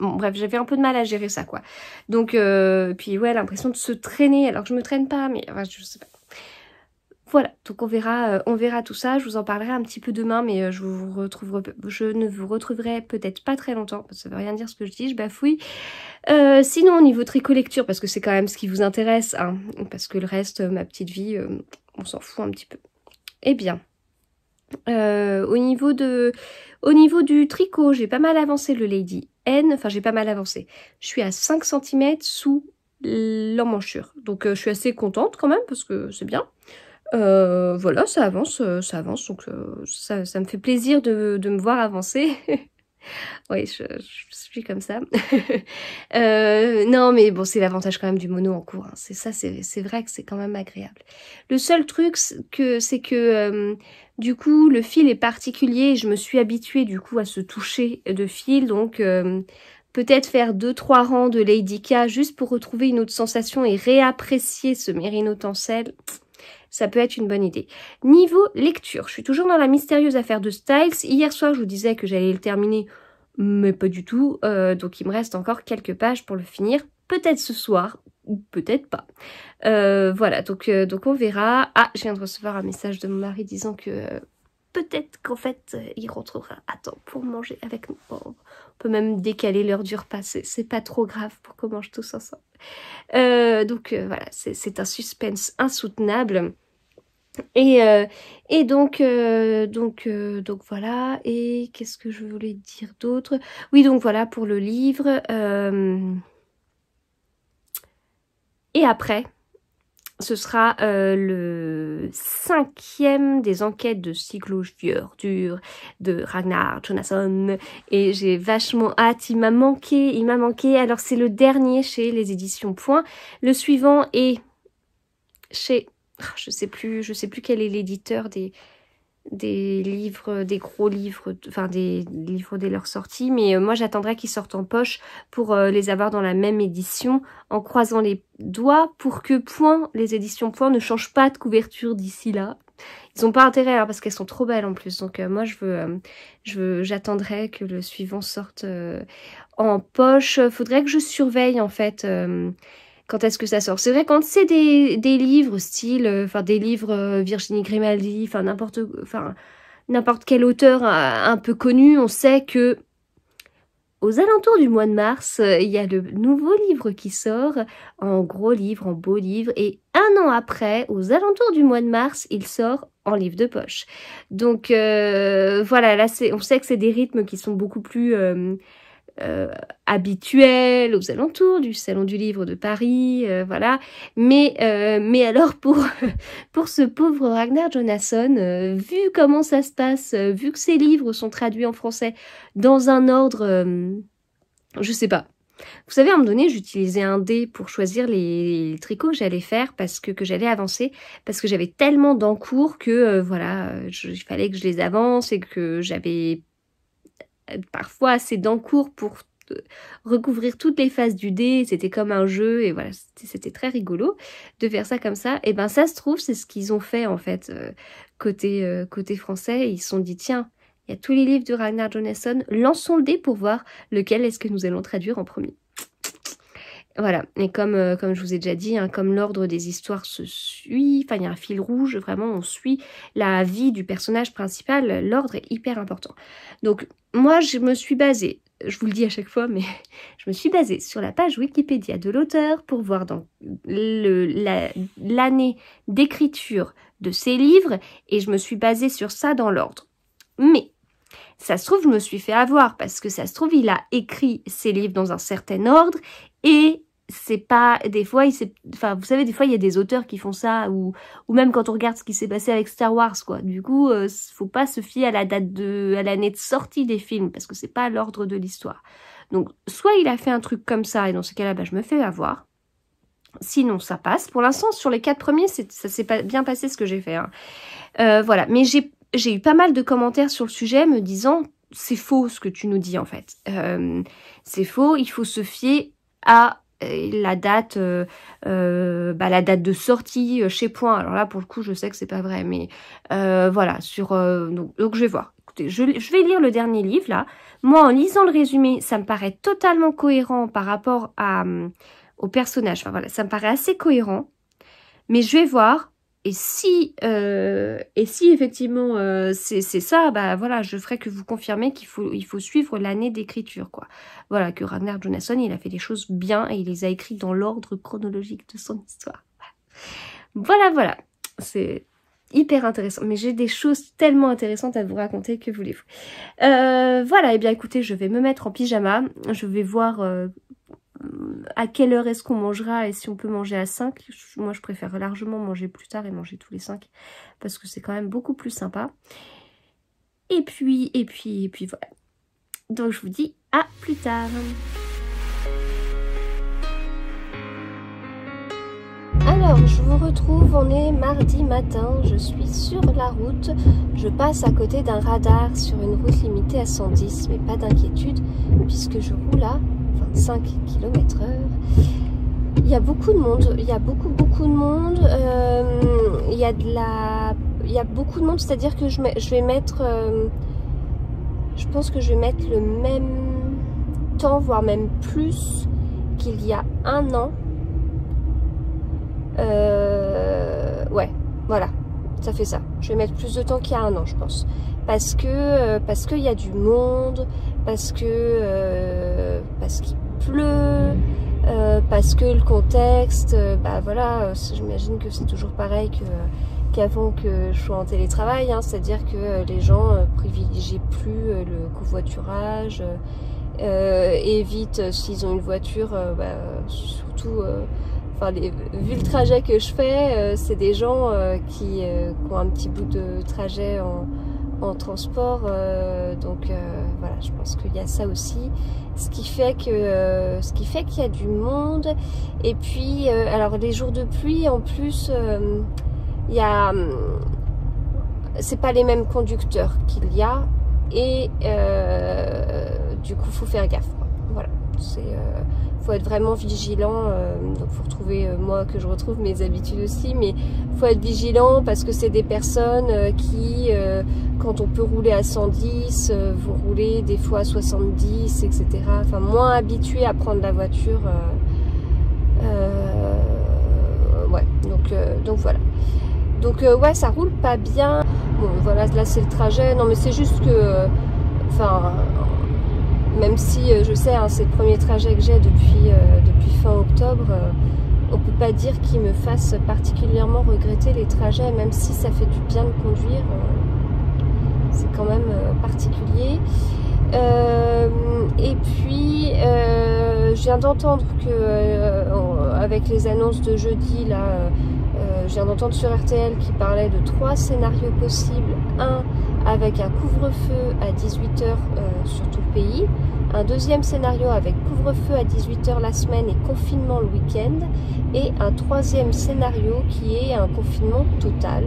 Bon, bref, j'avais un peu de mal à gérer ça, quoi. Donc, puis ouais, l'impression de se traîner, alors que je me traîne pas, mais enfin, je sais pas. Voilà, donc on verra tout ça. Je vous en parlerai un petit peu demain, mais je ne vous retrouverai peut-être pas très longtemps, parce que ça veut rien dire ce que je dis, je bafouille. Sinon, au niveau tricot-lecture, parce que c'est quand même ce qui vous intéresse, hein, parce que le reste, ma petite vie, on s'en fout un petit peu. Eh bien... au niveau du tricot, j'ai pas mal avancé le Lady N, enfin j'ai pas mal avancé. Je suis à 5 cm sous l'emmanchure, donc je suis assez contente quand même parce que c'est bien. Voilà, ça avance, donc ça me fait plaisir de me voir avancer. Oui, je suis comme ça. Non, mais bon, c'est l'avantage quand même du mono en cours. Hein. C'est vrai que c'est quand même agréable. Le seul truc, c'est que du coup, le fil est particulier. Je me suis habituée du coup à ce toucher de fil, donc peut-être faire 2-3 rangs de Lady K juste pour retrouver une autre sensation et réapprécier ce Merino Tencel. Ça peut être une bonne idée. Niveau lecture, je suis toujours dans la mystérieuse affaire de Styles. Hier soir, je vous disais que j'allais le terminer, mais pas du tout. Donc il me reste encore quelques pages pour le finir. Peut-être ce soir, ou peut-être pas. Voilà, donc on verra. Ah, je viens de recevoir un message de mon mari disant que peut-être qu'en fait, il rentrera à temps pour manger avec nous. On peut même décaler l'heure du repas, c'est pas trop grave pour qu'on mange tous ensemble. Donc voilà, c'est un suspense insoutenable. Et donc voilà. Et qu'est-ce que je voulais dire d'autre? Oui, donc voilà pour le livre. Et après, ce sera le 5e des enquêtes de Siglufjörður de Ragnar Jonasson. Et j'ai vachement hâte, il m'a manqué. Alors c'est le dernier chez les éditions Point. Le suivant est chez... Je sais plus quel est l'éditeur des livres, des gros livres, enfin des livres dès leur sortie, mais moi j'attendrai qu'ils sortent en poche pour les avoir dans la même édition, en croisant les doigts pour que les éditions Point ne changent pas de couverture d'ici là. Ils n'ont pas intérêt hein, parce qu'elles sont trop belles en plus, donc moi j'attendrai que le suivant sorte en poche. Faudrait que je surveille en fait quand est-ce que ça sort. C'est vrai, quand c'est des livres style, des livres Virginie Grimaldi, n'importe quel auteur un peu connu, on sait que aux alentours du mois de mars, il y a le nouveau livre qui sort, en gros livre, en beau livre, et un an après, aux alentours du mois de mars, il sort en livre de poche. Donc voilà, là on sait que c'est des rythmes qui sont beaucoup plus... habituel aux alentours du Salon du Livre de Paris, voilà. Mais alors pour ce pauvre Ragnar Jonasson, vu comment ça se passe, vu que ses livres sont traduits en français dans un ordre, je sais pas. Vous savez, à un moment donné, j'utilisais un dé pour choisir les tricots que j'allais faire, que j'allais avancer, parce que j'avais tellement d'encours que voilà, il fallait que je les avance et que j'avais parfois assez d'encours pour recouvrir toutes les faces du dé. C'était comme un jeu et voilà, c'était très rigolo de faire ça comme ça. Et ben ça se trouve, c'est ce qu'ils ont fait en fait côté français. Ils se sont dit tiens, il y a tous les livres de Ragnar Jonasson, lançons le dé pour voir lequel est-ce que nous allons traduire en premier. Voilà, et comme je vous ai déjà dit, hein, comme l'ordre des histoires se suit, enfin il y a un fil rouge, vraiment on suit la vie du personnage principal, l'ordre est hyper important. Donc moi je me suis basée, je vous le dis à chaque fois, mais je me suis basée sur la page Wikipédia de l'auteur pour voir dans l'année d'écriture de ses livres, et je me suis basée sur ça dans l'ordre. Mais ça se trouve, je me suis fait avoir, parce que ça se trouve, il a écrit ses livres dans un certain ordre, et c'est pas, des fois, vous savez, des fois, il y a des auteurs qui font ça, ou même quand on regarde ce qui s'est passé avec Star Wars, quoi. Du coup, faut pas se fier à l'année de sortie des films, parce que c'est pas l'ordre de l'histoire. Donc, soit il a fait un truc comme ça, et dans ce cas-là, bah, je me fais avoir. Sinon, ça passe. Pour l'instant, sur les 4 premiers, ça s'est pas bien passé ce que j'ai fait, hein. Voilà. Mais j'ai eu pas mal de commentaires sur le sujet me disant c'est faux ce que tu nous dis en fait. C'est faux, il faut se fier à la date de sortie chez Point. Alors là pour le coup je sais que c'est pas vrai, mais voilà, donc je vais voir. Écoutez, je vais lire le dernier livre là. Moi en lisant le résumé, ça me paraît totalement cohérent par rapport au personnage. Enfin voilà, ça me paraît assez cohérent. Mais je vais voir. Et si effectivement c'est ça, bah voilà, je ferai que vous confirmer qu'il faut suivre l'année d'écriture, quoi. Voilà, que Ragnar Jonasson, il a fait les choses bien et il les a écrites dans l'ordre chronologique de son histoire. Voilà. C'est hyper intéressant. Mais j'ai des choses tellement intéressantes à vous raconter, que voulez-vous. Voilà, et bien écoutez, je vais me mettre en pyjama. Je vais voir... à quelle heure est-ce qu'on mangera et si on peut manger à 5. Moi je préfère largement manger plus tard et manger tous les 5 parce que c'est quand même beaucoup plus sympa. Et puis voilà. Donc je vous dis à plus tard. Alors je vous retrouve, on est mardi matin, je suis sur la route, je passe à côté d'un radar sur une route limitée à 110, mais pas d'inquiétude puisque je roule à 25 km/h. Il y a beaucoup de monde, il y a beaucoup de monde, il y a beaucoup de monde, c'est-à-dire que je vais mettre, je pense que je vais mettre le même temps, voire même plus qu'il y a un an. Ouais, voilà. ça fait ça. Je vais mettre plus de temps qu'il y a un an, je pense. Parce qu'il y a du monde, parce qu'il pleut, parce que le contexte, bah voilà, j'imagine que c'est toujours pareil qu'avant que je sois en télétravail, hein, c'est-à-dire que les gens privilégient plus le covoiturage, évitent s'ils ont une voiture, surtout, vu le trajet que je fais, c'est des gens qui ont un petit bout de trajet en transport, donc voilà, je pense qu'il y a ça aussi, ce qui fait qu'il y a du monde. Et puis alors les jours de pluie en plus, il y a c'est pas les mêmes conducteurs qu'il y a, et du coup faut faire gaffe, quoi. Voilà, faut être vraiment vigilant, donc faut retrouver moi, que je retrouve mes habitudes aussi, mais faut être vigilant parce que c'est des personnes qui quand on peut rouler à 110 vont rouler des fois à 70, etc. Enfin moins habitués à prendre la voiture, ouais, donc voilà. Donc ouais, ça roule pas bien. Bon voilà, là c'est le trajet. Non mais c'est juste que même si je sais, hein, c'est le premier trajet que j'ai depuis fin octobre, on peut pas dire qu'il me fasse particulièrement regretter les trajets, même si ça fait du bien de conduire, c'est quand même particulier. Et puis je viens d'entendre que avec les annonces de jeudi là, je viens d'entendre sur RTL qui parlait de 3 scénarios possibles. Un avec un couvre-feu à 18 h sur tout le pays. Un deuxième scénario avec couvre-feu à 18 h la semaine et confinement le week-end. Et un troisième scénario qui est un confinement total.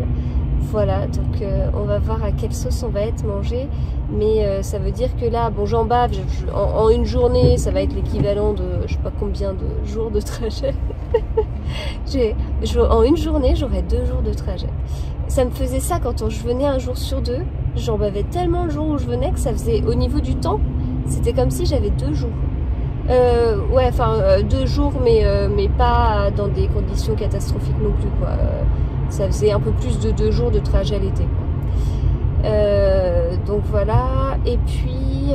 Voilà, donc on va voir à quelle sauce on va être mangé. Mais ça veut dire que là, bon, j'en bave, en une journée, ça va être l'équivalent de je sais pas combien de jours de trajet. En une journée, j'aurais 2 jours de trajet. Ça me faisait ça quand je venais un jour sur 2. J'en bavais tellement le jour où je venais que ça faisait, au niveau du temps, c'était comme si j'avais 2 jours. Ouais, enfin 2 jours, mais pas dans des conditions catastrophiques non plus, quoi. Ça faisait un peu plus de 2 jours de trajet l'été, quoi. Donc voilà. Et puis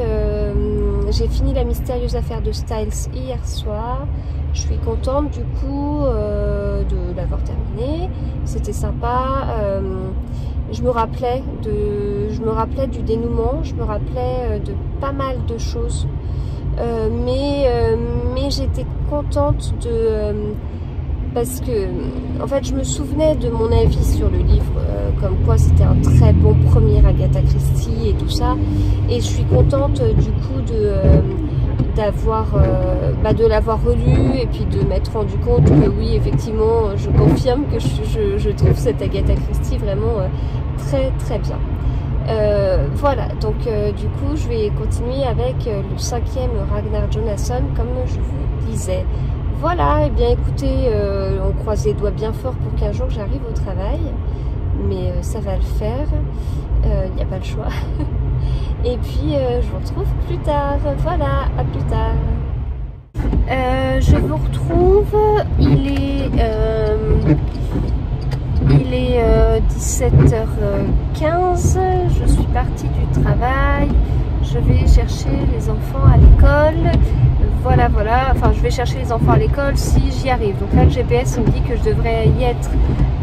j'ai fini la mystérieuse affaire de Styles hier soir. Je suis contente du coup de l'avoir terminée. C'était sympa. Je me rappelais du dénouement. Je me rappelais de pas mal de choses. Mais j'étais contente parce que en fait je me souvenais de mon avis sur le livre, comme quoi c'était un très bon premier Agatha Christie et tout ça, et je suis contente du coup de l'avoir relu et puis de m'être rendu compte que oui, effectivement, je confirme que je trouve cette Agatha Christie vraiment très très bien. Voilà, donc du coup je vais continuer avec le 5e Ragnar Jonasson, comme je vous disais. Voilà, et bien écoutez, on croise les doigts bien fort pour qu'un jour j'arrive au travail, mais ça va le faire, il n'y a pas le choix. Et puis je vous retrouve plus tard. Voilà, à plus tard. Je vous retrouve, il est 17h15, je suis partie du travail, je vais chercher les enfants à l'école. Voilà, enfin je vais chercher les enfants à l'école si j'y arrive. Donc là le GPS me dit que je devrais y être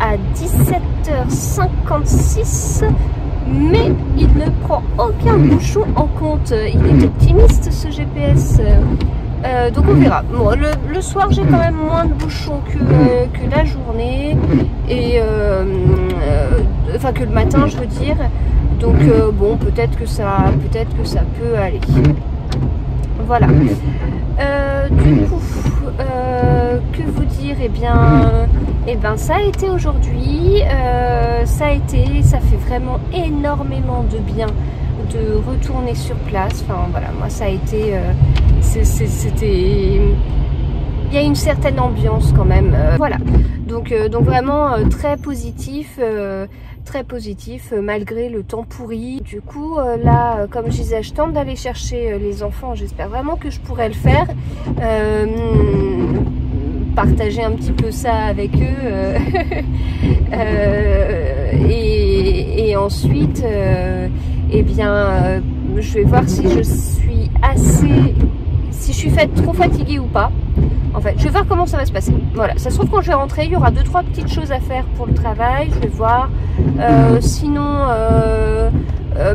à 17h56. Mais il ne prend aucun bouchon en compte. Il est optimiste, ce GPS. Donc on verra. Bon, le soir j'ai quand même moins de bouchons que la journée, et enfin que le matin je veux dire. Donc bon, peut-être que ça peut aller. Voilà. Du coup, que vous dire? Eh bien ça a été aujourd'hui. Ça fait vraiment énormément de bien de retourner sur place. Enfin voilà, moi ça a été, il y a une certaine ambiance quand même. Voilà, donc vraiment très positif. Malgré le temps pourri. Du coup là, comme je disais, je tente d'aller chercher les enfants. J'espère vraiment que je pourrai le faire. partager un petit peu ça avec eux. Et ensuite, eh bien, je vais voir si je suis si je suis trop fatiguée ou pas. En fait, je vais voir comment ça va se passer. Voilà, ça se trouve quand je vais rentrer, il y aura 2-3 petites choses à faire pour le travail. Je vais voir. Sinon,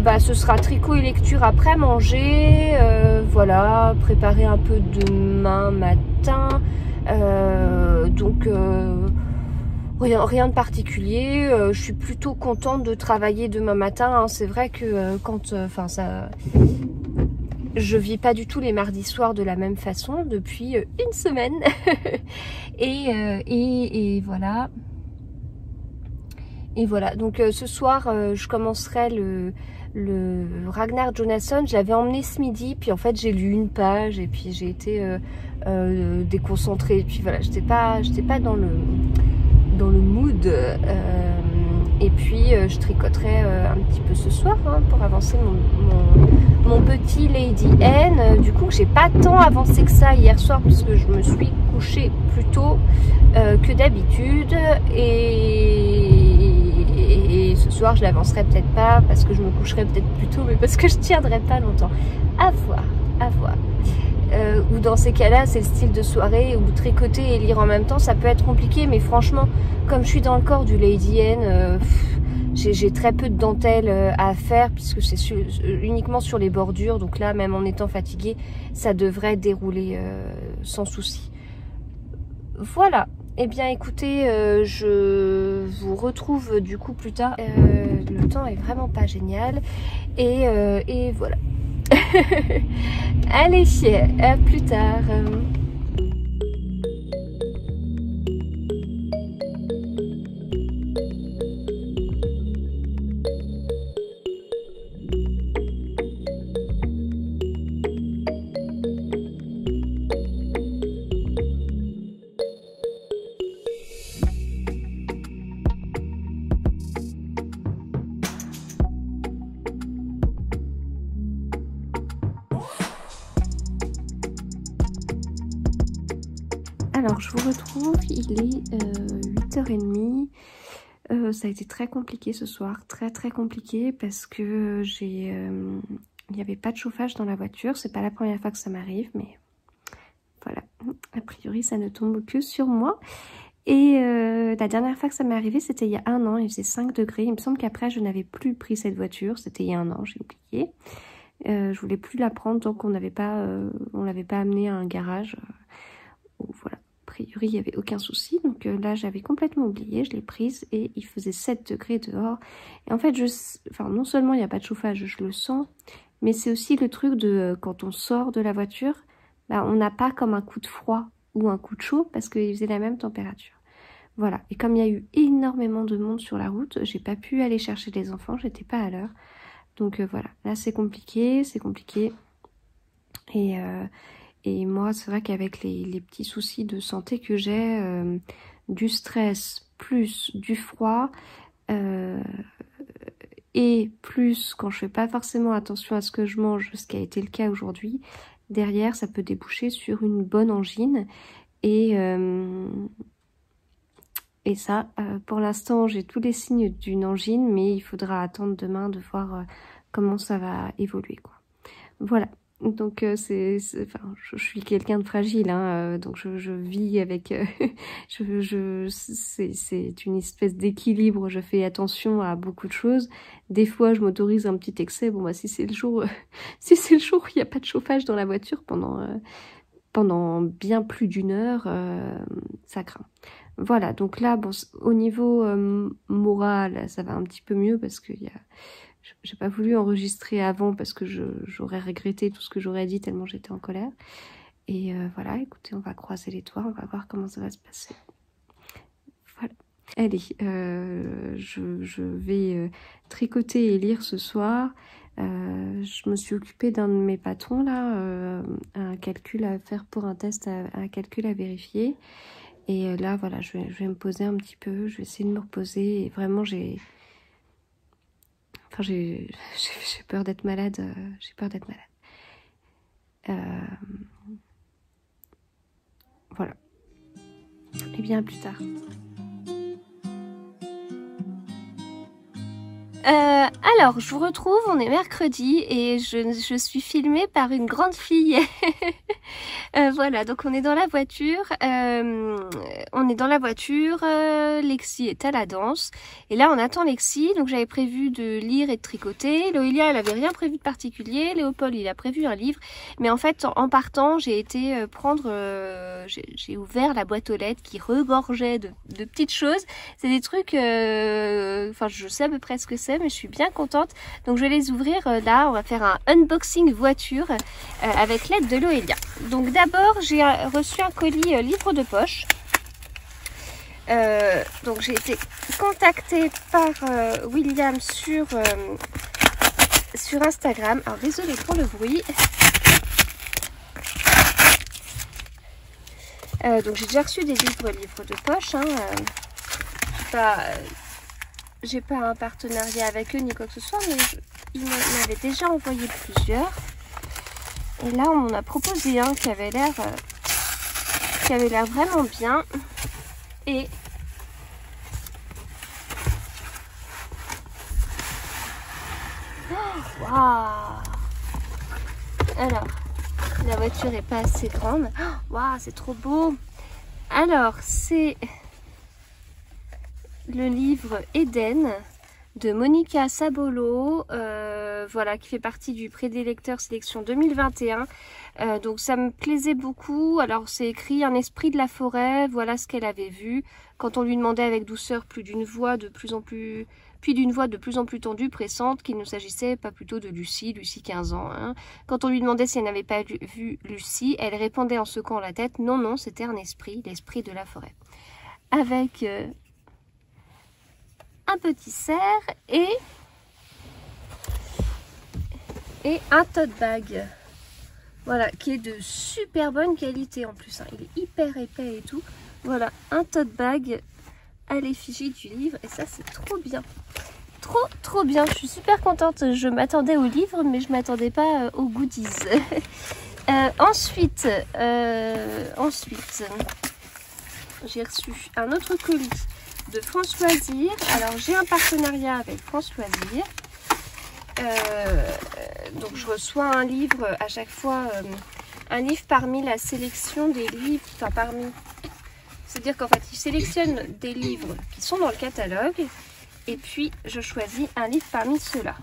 bah, ce sera tricot et lecture après manger. Voilà, préparer un peu demain matin. Donc, rien de particulier. Je suis plutôt contente de travailler demain matin. Hein. C'est vrai que je vis pas du tout les mardis soirs de la même façon depuis une semaine. et voilà. Et voilà, donc ce soir, je commencerai le Ragnar Jonasson. Je l'avais emmené ce midi, puis en fait j'ai lu une page et puis j'ai été déconcentrée. Et puis voilà, j'étais pas dans le mood. Et puis je tricoterai un petit peu ce soir hein, pour avancer mon petit Lady N. Du coup, j'ai pas tant avancé que ça hier soir puisque je me suis couchée plus tôt que d'habitude. Et ce soir, je l'avancerai peut-être pas parce que je me coucherai peut-être plus tôt, mais parce que je tiendrai pas longtemps. À voir, à voir. Ou dans ces cas-là, c'est le style de soirée où tricoter et lire en même temps, ça peut être compliqué, mais franchement, comme je suis dans le corps du Lady N, j'ai très peu de dentelle à faire puisque c'est uniquement sur les bordures, donc là, même en étant fatiguée, ça devrait dérouler sans souci. Voilà. Eh bien, écoutez, je vous retrouve du coup plus tard. Le temps est vraiment pas génial et voilà. Allez, à plus tard. Alors, je vous retrouve, il est 8h30. Ça a été très compliqué ce soir, très compliqué parce que il n'y avait pas de chauffage dans la voiture. C'est pas la première fois que ça m'arrive, mais voilà. A priori, ça ne tombe que sur moi. Et la dernière fois que ça m'est arrivé, c'était il y a 1 an, il faisait 5 degrés. Il me semble qu'après, je n'avais plus pris cette voiture. C'était il y a 1 an, j'ai oublié. Je voulais plus la prendre tant qu'on l'avait pas amenée à un garage. Voilà. A priori, il n'y avait aucun souci. Donc là, j'avais complètement oublié. Je l'ai prise et il faisait 7 degrés dehors. Et en fait, non seulement il n'y a pas de chauffage, je le sens, mais c'est aussi le truc de quand on sort de la voiture, bah, on n'a pas comme un coup de froid ou un coup de chaud parce qu'il faisait la même température. Voilà. Et comme il y a eu énormément de monde sur la route, j'ai pas pu aller chercher les enfants. J'étais pas à l'heure. Donc voilà. Là, c'est compliqué. Et moi, c'est vrai qu'avec les petits soucis de santé que j'ai, du stress plus du froid, et plus quand je fais pas forcément attention à ce que je mange, ce qui a été le cas aujourd'hui, derrière, ça peut déboucher sur une bonne angine. Et ça, pour l'instant, j'ai tous les signes d'une angine, mais il faudra attendre demain de voir comment ça va évoluer, quoi. Voilà. Donc je suis quelqu'un de fragile, hein, donc je vis avec, c'est une espèce d'équilibre. Je fais attention à beaucoup de choses. Des fois, je m'autorise un petit excès. Bon bah si c'est le jour, si c'est le jour où il n'y a pas de chauffage dans la voiture pendant bien plus d'1 heure, ça craint. Voilà, donc là, bon, au niveau moral, ça va un petit peu mieux parce que j'ai pas voulu enregistrer avant parce que j'aurais regretté tout ce que j'aurais dit tellement j'étais en colère. Et voilà, écoutez, on va croiser les doigts, on va voir comment ça va se passer. Voilà. Allez, je vais tricoter et lire ce soir. Je me suis occupée d'un de mes patrons là, un calcul à faire pour un test, un calcul à vérifier. Et là, voilà, je vais me poser un petit peu, je vais essayer de me reposer. Et vraiment, j'ai peur d'être malade. J'ai peur d'être malade. Voilà. Et bien à plus tard. Alors, je vous retrouve, on est mercredi et je suis filmée par une grande fille. Voilà, donc on est dans la voiture. Lexi est à la danse. Et là, on attend Lexi. Donc, j'avais prévu de lire et de tricoter. Loélia, elle avait rien prévu de particulier. Léopold, il a prévu un livre. Mais en fait, en partant, j'ai été j'ai ouvert la boîte aux lettres qui regorgeait de petites choses. C'est des trucs... Enfin, je sais à peu près ce que c'est, mais je suis bien contente. Donc, je vais les ouvrir là. On va faire un unboxing voiture avec l'aide de Loélia. Donc, d'abord, j'ai reçu un colis livre de poche. Donc j'ai été contactée par William sur Instagram. Alors désolée pour le bruit. Donc j'ai déjà reçu des livres de poche. J'ai pas un partenariat avec eux ni quoi que ce soit, mais ils m'avaient déjà envoyé plusieurs. Et là on m'en a proposé un qui avait l'air vraiment bien. Et waouh! Alors, la voiture est pas assez grande. Waouh, c'est trop beau! Alors, c'est le livre Eden de Monica Sabolo, voilà, qui fait partie du prix des lecteurs sélection 2021. Donc ça me plaisait beaucoup. Alors c'est écrit un esprit de la forêt, voilà ce qu'elle avait vu. Quand on lui demandait avec douceur plus d'une voix de plus en plus tendue, pressante, qu'il ne s'agissait pas plutôt de Lucie 15 ans. Hein. Quand on lui demandait si elle n'avait pas vu Lucie, elle répondait en secouant la tête, non, non, c'était un esprit, l'esprit de la forêt. Avec un petit cerf et un tote bag. Voilà, qui est de super bonne qualité en plus. Hein. Il est hyper épais et tout. Voilà, un tote bag à l'effigie du livre. Et ça, c'est trop bien. Trop bien. Je suis super contente. Je m'attendais au livre, mais je m'attendais pas aux goodies. Ensuite, j'ai reçu un autre colis de France Loisirs. Alors, j'ai un partenariat avec France Loisirs. Donc je reçois un livre à chaque fois, un livre parmi la sélection des livres, enfin parmi, c'est-à-dire qu'en fait ils sélectionnent des livres qui sont dans le catalogue et puis je choisis un livre parmi ceux-là.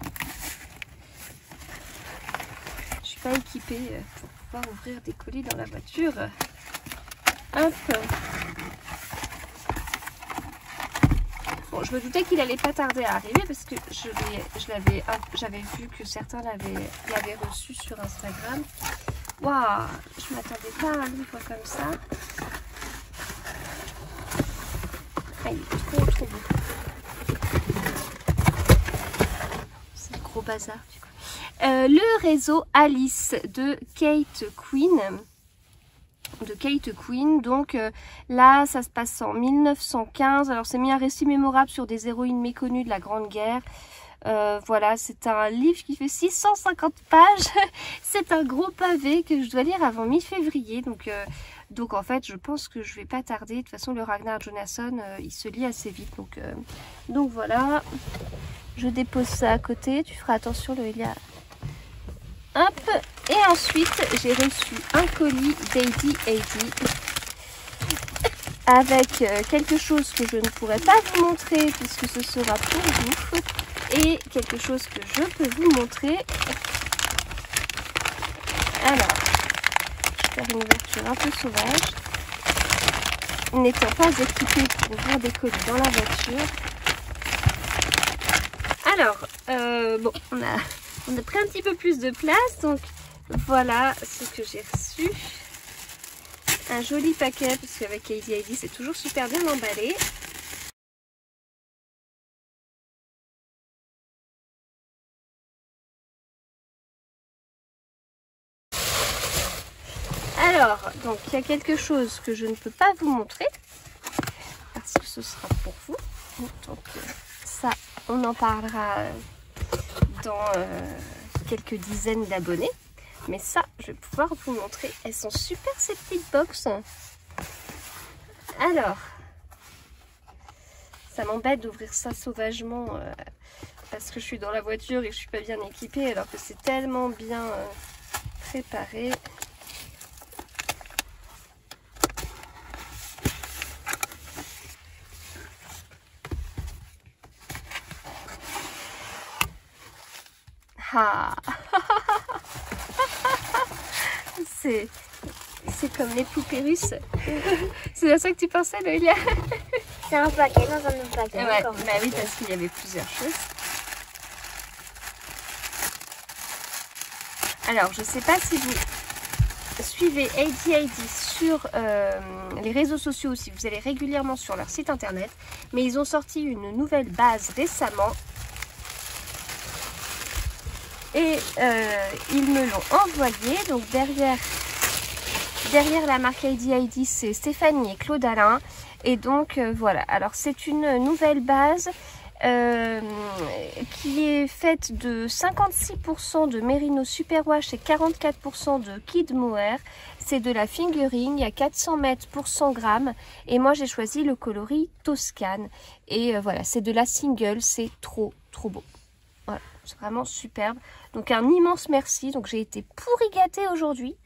Je suis pas équipée pour pouvoir ouvrir des colis dans la voiture. Hop. Bon, je me doutais qu'il allait pas tarder à arriver parce que j'avais vu que certains l'avaient reçu sur Instagram. Waouh, je m'attendais pas à un livre comme ça. Ah, il est trop beau. C'est le gros bazar du coup. Le réseau Alice de Kate Quinn. Donc là ça se passe en 1915. Alors c'est mis un récit mémorable sur des héroïnes méconnues de la Grande Guerre. Voilà, c'est un livre qui fait 650 pages. C'est un gros pavé que je dois lire avant mi-février. Donc en fait je pense que je vais pas tarder. De toute façon le Ragnar Jonasson il se lit assez vite. Donc voilà, je dépose ça à côté. Tu feras attention Loélia. Hop, et ensuite j'ai reçu un colis d'Heidi avec quelque chose que je ne pourrai pas vous montrer puisque ce sera pour vous et quelque chose que je peux vous montrer. Alors, je vais faire une ouverture un peu sauvage. N'étant pas équipée pour ouvrir des colis dans la voiture. Alors, bon, on a pris un petit peu plus de place, donc voilà ce que j'ai reçu. Un joli paquet, parce qu'avec Heidi c'est toujours super bien emballé. Alors, donc il y a quelque chose que je ne peux pas vous montrer, parce que ce sera pour vous. Donc ça, on en parlera dans quelques dizaines d'abonnés. Mais ça, je vais pouvoir vous montrer. Elles sont super ces petites box. Alors, ça m'embête d'ouvrir ça sauvagement parce que je suis dans la voiture et que je suis pas bien équipée alors que c'est tellement bien préparé. Ah c'est comme les poupées russes. C'est à ça que tu pensais, Noélia? C'est un paquet dans un autre paquet. Ouais, bah oui, parce qu'il y avait plusieurs choses. Alors, je sais pas si vous suivez ADHD sur les réseaux sociaux, si vous allez régulièrement sur leur site internet, mais ils ont sorti une nouvelle base récemment. Et ils me l'ont envoyé. Donc derrière la marque ADHD, c'est Stéphanie et Claude Alain. Et donc voilà, alors c'est une nouvelle base qui est faite de 56% de Merino Superwash et 44% de Kid Mohair. C'est de la fingering, il y a 400 mètres pour 100 grammes. Et moi j'ai choisi le coloris Toscane. Et voilà, c'est de la single, c'est trop beau. Voilà, c'est vraiment superbe. Donc un immense merci. Donc j'ai été pourri gâtée aujourd'hui.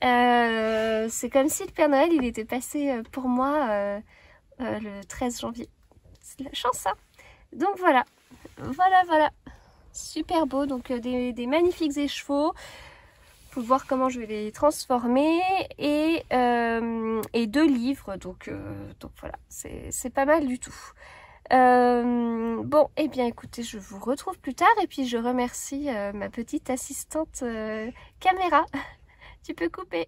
C'est comme si le Père Noël il était passé pour moi le 13 janvier. C'est de la chance ça. Donc voilà. Super beau. Donc des magnifiques écheveaux. Faut voir comment je vais les transformer. Et 2 livres. Donc voilà. C'est pas mal du tout. Bon, et bien écoutez, je vous retrouve plus tard et puis je remercie ma petite assistante caméra. Tu peux couper.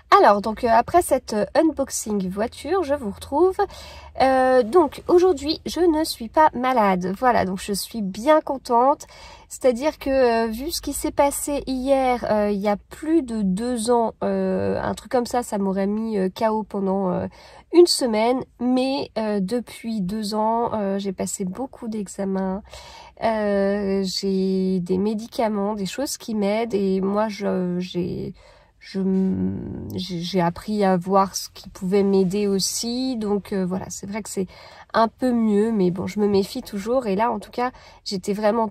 Alors, donc après cette unboxing voiture, je vous retrouve. Donc aujourd'hui, je ne suis pas malade. Voilà, donc je suis bien contente. C'est-à-dire que vu ce qui s'est passé hier, il y a plus de 2 ans, un truc comme ça m'aurait mis KO pendant une semaine. Mais depuis 2 ans, j'ai passé beaucoup d'examens. J'ai des médicaments, des choses qui m'aident. Et moi, j'ai appris à voir ce qui pouvait m'aider aussi. Donc voilà, c'est vrai que c'est un peu mieux, mais bon, je me méfie toujours. Et là, en tout cas, j'étais vraiment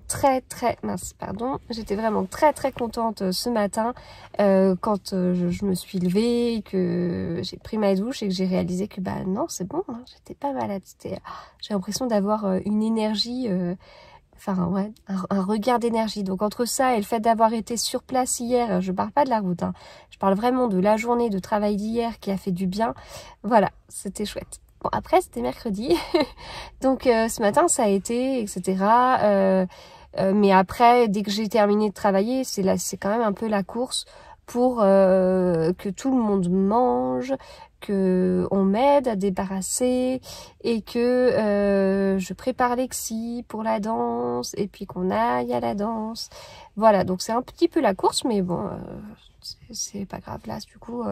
j'étais vraiment très contente ce matin quand je me suis levée, que j'ai pris ma douche et que j'ai réalisé que bah non, c'est bon, hein, j'étais pas malade. J'ai l'impression d'avoir une énergie... Enfin, ouais, un regard d'énergie. Donc, entre ça et le fait d'avoir été sur place hier, je parle pas de la route, hein, je parle vraiment de la journée de travail d'hier qui a fait du bien. Voilà, c'était chouette. Bon, après, c'était mercredi. Donc, ce matin, ça a été, etc. Mais après, dès que j'ai terminé de travailler, c'est quand même un peu la course pour que tout le monde mange, que on m'aide à débarrasser et que je prépare Lexi pour la danse et puis qu'on aille à la danse. Voilà, donc c'est un petit peu la course, mais bon, c'est pas grave. Là, du coup,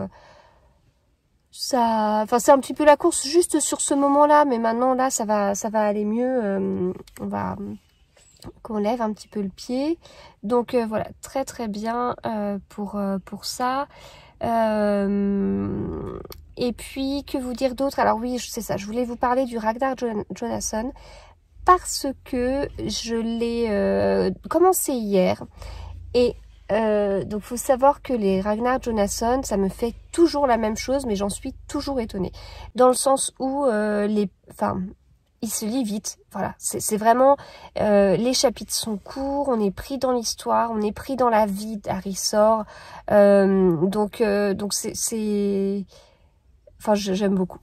c'est un petit peu la course juste sur ce moment-là, mais maintenant là, ça va aller mieux. On va qu'on lève un petit peu le pied. Donc voilà, très bien pour ça. Et puis, que vous dire d'autre? Alors oui, c'est ça, je voulais vous parler du Ragnar Jonasson parce que je l'ai commencé hier. Et donc, faut savoir que les Ragnar Jonasson, ça me fait toujours la même chose, mais j'en suis toujours étonnée. Dans le sens où il se lit vite, voilà, c'est vraiment, les chapitres sont courts, on est pris dans l'histoire, on est pris dans la vie d'Harrysor, donc c'est... Enfin, j'aime beaucoup.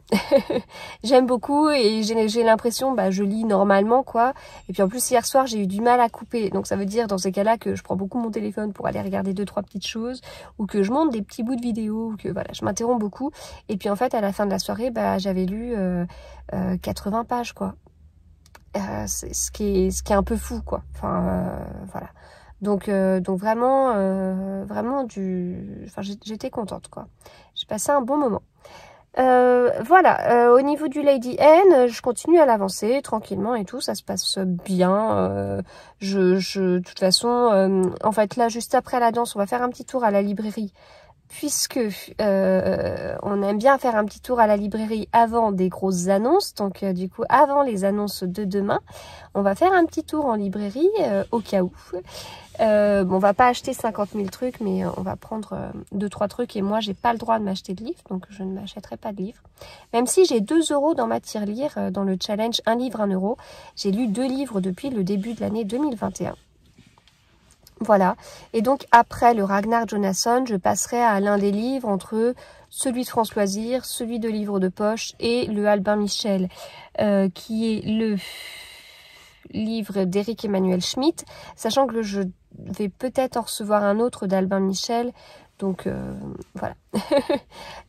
J'aime beaucoup et j'ai l'impression, bah, je lis normalement, quoi. Et puis en plus, hier soir, j'ai eu du mal à couper. Donc ça veut dire, dans ces cas-là, que je prends beaucoup mon téléphone pour aller regarder 2-3 petites choses, ou que je monte des petits bouts de vidéos, ou que voilà, je m'interromps beaucoup. Et puis en fait, à la fin de la soirée, bah, j'avais lu 80 pages, quoi. C'est ce qui est un peu fou, quoi. Enfin, voilà. Donc vraiment, j'étais contente, quoi. J'ai passé un bon moment. Voilà, au niveau du Lady N, je continue à l'avancer tranquillement et tout, ça se passe bien. De toute façon, en fait là, juste après la danse, on va faire un petit tour à la librairie puisque on aime bien faire un petit tour à la librairie avant des grosses annonces, donc du coup avant les annonces de demain, on va faire un petit tour en librairie au cas où. Bon, on va pas acheter 50 000 trucs, mais on va prendre 2-3 trucs, et moi j'ai pas le droit de m'acheter de livres, donc je ne m'achèterai pas de livres. Même si j'ai 2 € dans ma tirelire, dans le challenge 1 livre 1 €, j'ai lu 2 livres depuis le début de l'année 2021. Voilà, et donc après le Ragnar Jonasson, je passerai à l'un des livres entre celui de France Loisirs, celui de Livre de Poche et le Albin Michel, qui est le livre d'Éric Emmanuel Schmitt, sachant que je vais peut-être en recevoir un autre d'Albin Michel, donc voilà.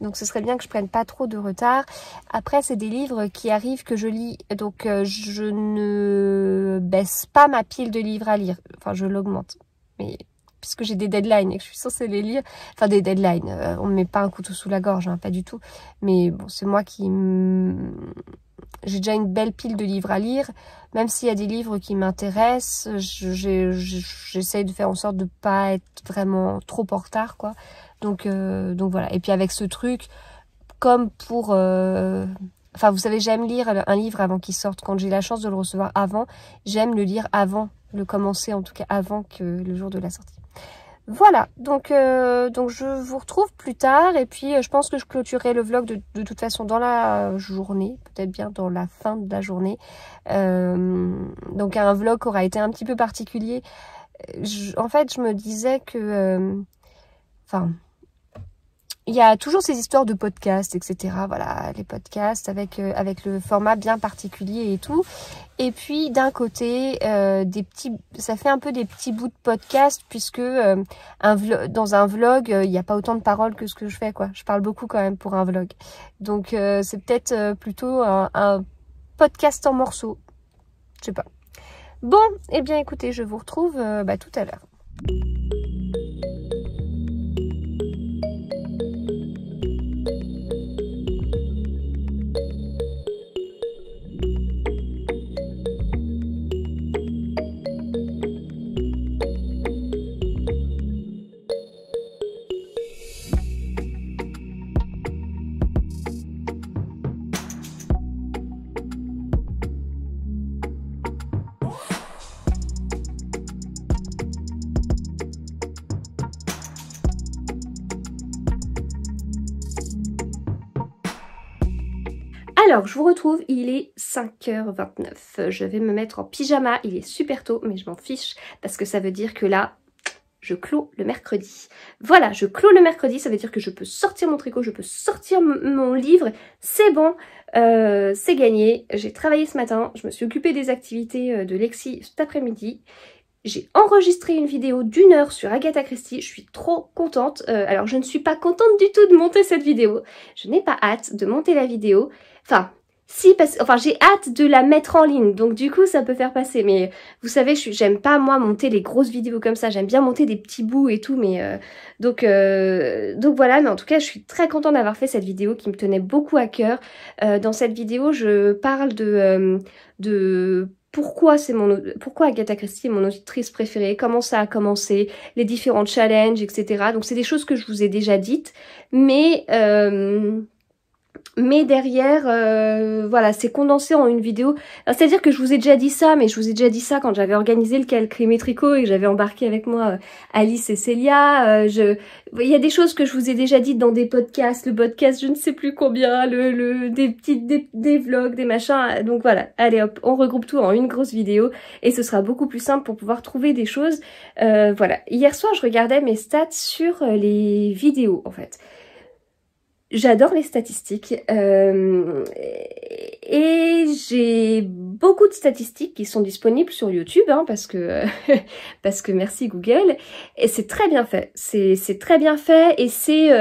Donc ce serait bien que je prenne pas trop de retard. Après, c'est des livres qui arrivent que je lis, donc je ne baisse pas ma pile de livres à lire, enfin je l'augmente. Mais puisque j'ai des deadlines et que je suis censée les lire, enfin des deadlines, on ne met pas un couteau sous la gorge, hein, pas du tout. Mais bon, c'est moi qui... J'ai déjà une belle pile de livres à lire, même s'il y a des livres qui m'intéressent, j'essaye de faire en sorte de ne pas être vraiment trop en retard, quoi. Donc voilà. Et puis avec ce truc, comme pour... Enfin, vous savez, j'aime lire un livre avant qu'il sorte. Quand j'ai la chance de le recevoir avant, j'aime le lire avant, le commencer en tout cas avant que le jour de la sortie. Voilà, donc je vous retrouve plus tard, et puis je pense que je clôturerai le vlog de toute façon dans la journée, peut-être bien dans la fin de la journée. Donc un vlog aura été un petit peu particulier. En fait, je me disais que... Enfin... Il y a toujours ces histoires de podcasts, etc. Voilà, les podcasts avec le format bien particulier et tout. Et puis d'un côté, ça fait un peu des petits bouts de podcast, puisque dans un vlog, il n'y a pas autant de paroles que ce que je fais, quoi. Je parle beaucoup quand même pour un vlog. Donc c'est peut-être plutôt un podcast en morceaux. Je sais pas. Bon, eh bien écoutez, je vous retrouve tout à l'heure. Alors, je vous retrouve, il est 5h29. Je vais me mettre en pyjama, il est super tôt, mais je m'en fiche parce que ça veut dire que là, je clôt le mercredi. Voilà, je clôt le mercredi, ça veut dire que je peux sortir mon tricot, je peux sortir mon livre, c'est bon, c'est gagné. J'ai travaillé ce matin, je me suis occupée des activités de Lexi cet après-midi. J'ai enregistré une vidéo d'1 heure sur Agatha Christie, je suis trop contente. Alors je ne suis pas contente du tout de monter cette vidéo, je n'ai pas hâte de monter la vidéo. Enfin, si, j'ai hâte de la mettre en ligne, donc du coup ça peut faire passer. Mais vous savez, j'aime pas moi monter les grosses vidéos comme ça, j'aime bien monter des petits bouts et tout, mais donc voilà. Mais en tout cas, je suis très contente d'avoir fait cette vidéo qui me tenait beaucoup à cœur. Dans cette vidéo, je parle de pourquoi Agatha Christie est mon autrice préférée, comment ça a commencé, les différents challenges, etc. Donc c'est des choses que je vous ai déjà dites, mais derrière, voilà, c'est condensé en une vidéo. C'est-à-dire que je vous ai déjà dit ça, mais je vous ai déjà dit ça quand j'avais organisé le Calcrimé Tricot et que j'avais embarqué avec moi Alice et Célia. Il y a des choses que je vous ai déjà dites dans des podcasts, le podcast je ne sais plus combien, des vlogs, des machins. Donc voilà, allez hop, on regroupe tout en une grosse vidéo et ce sera beaucoup plus simple pour pouvoir trouver des choses. Voilà, hier soir je regardais mes stats sur les vidéos en fait. J'adore les statistiques et j'ai beaucoup de statistiques qui sont disponibles sur YouTube, hein, parce que merci Google, et c'est très bien fait. C'est très bien fait et c'est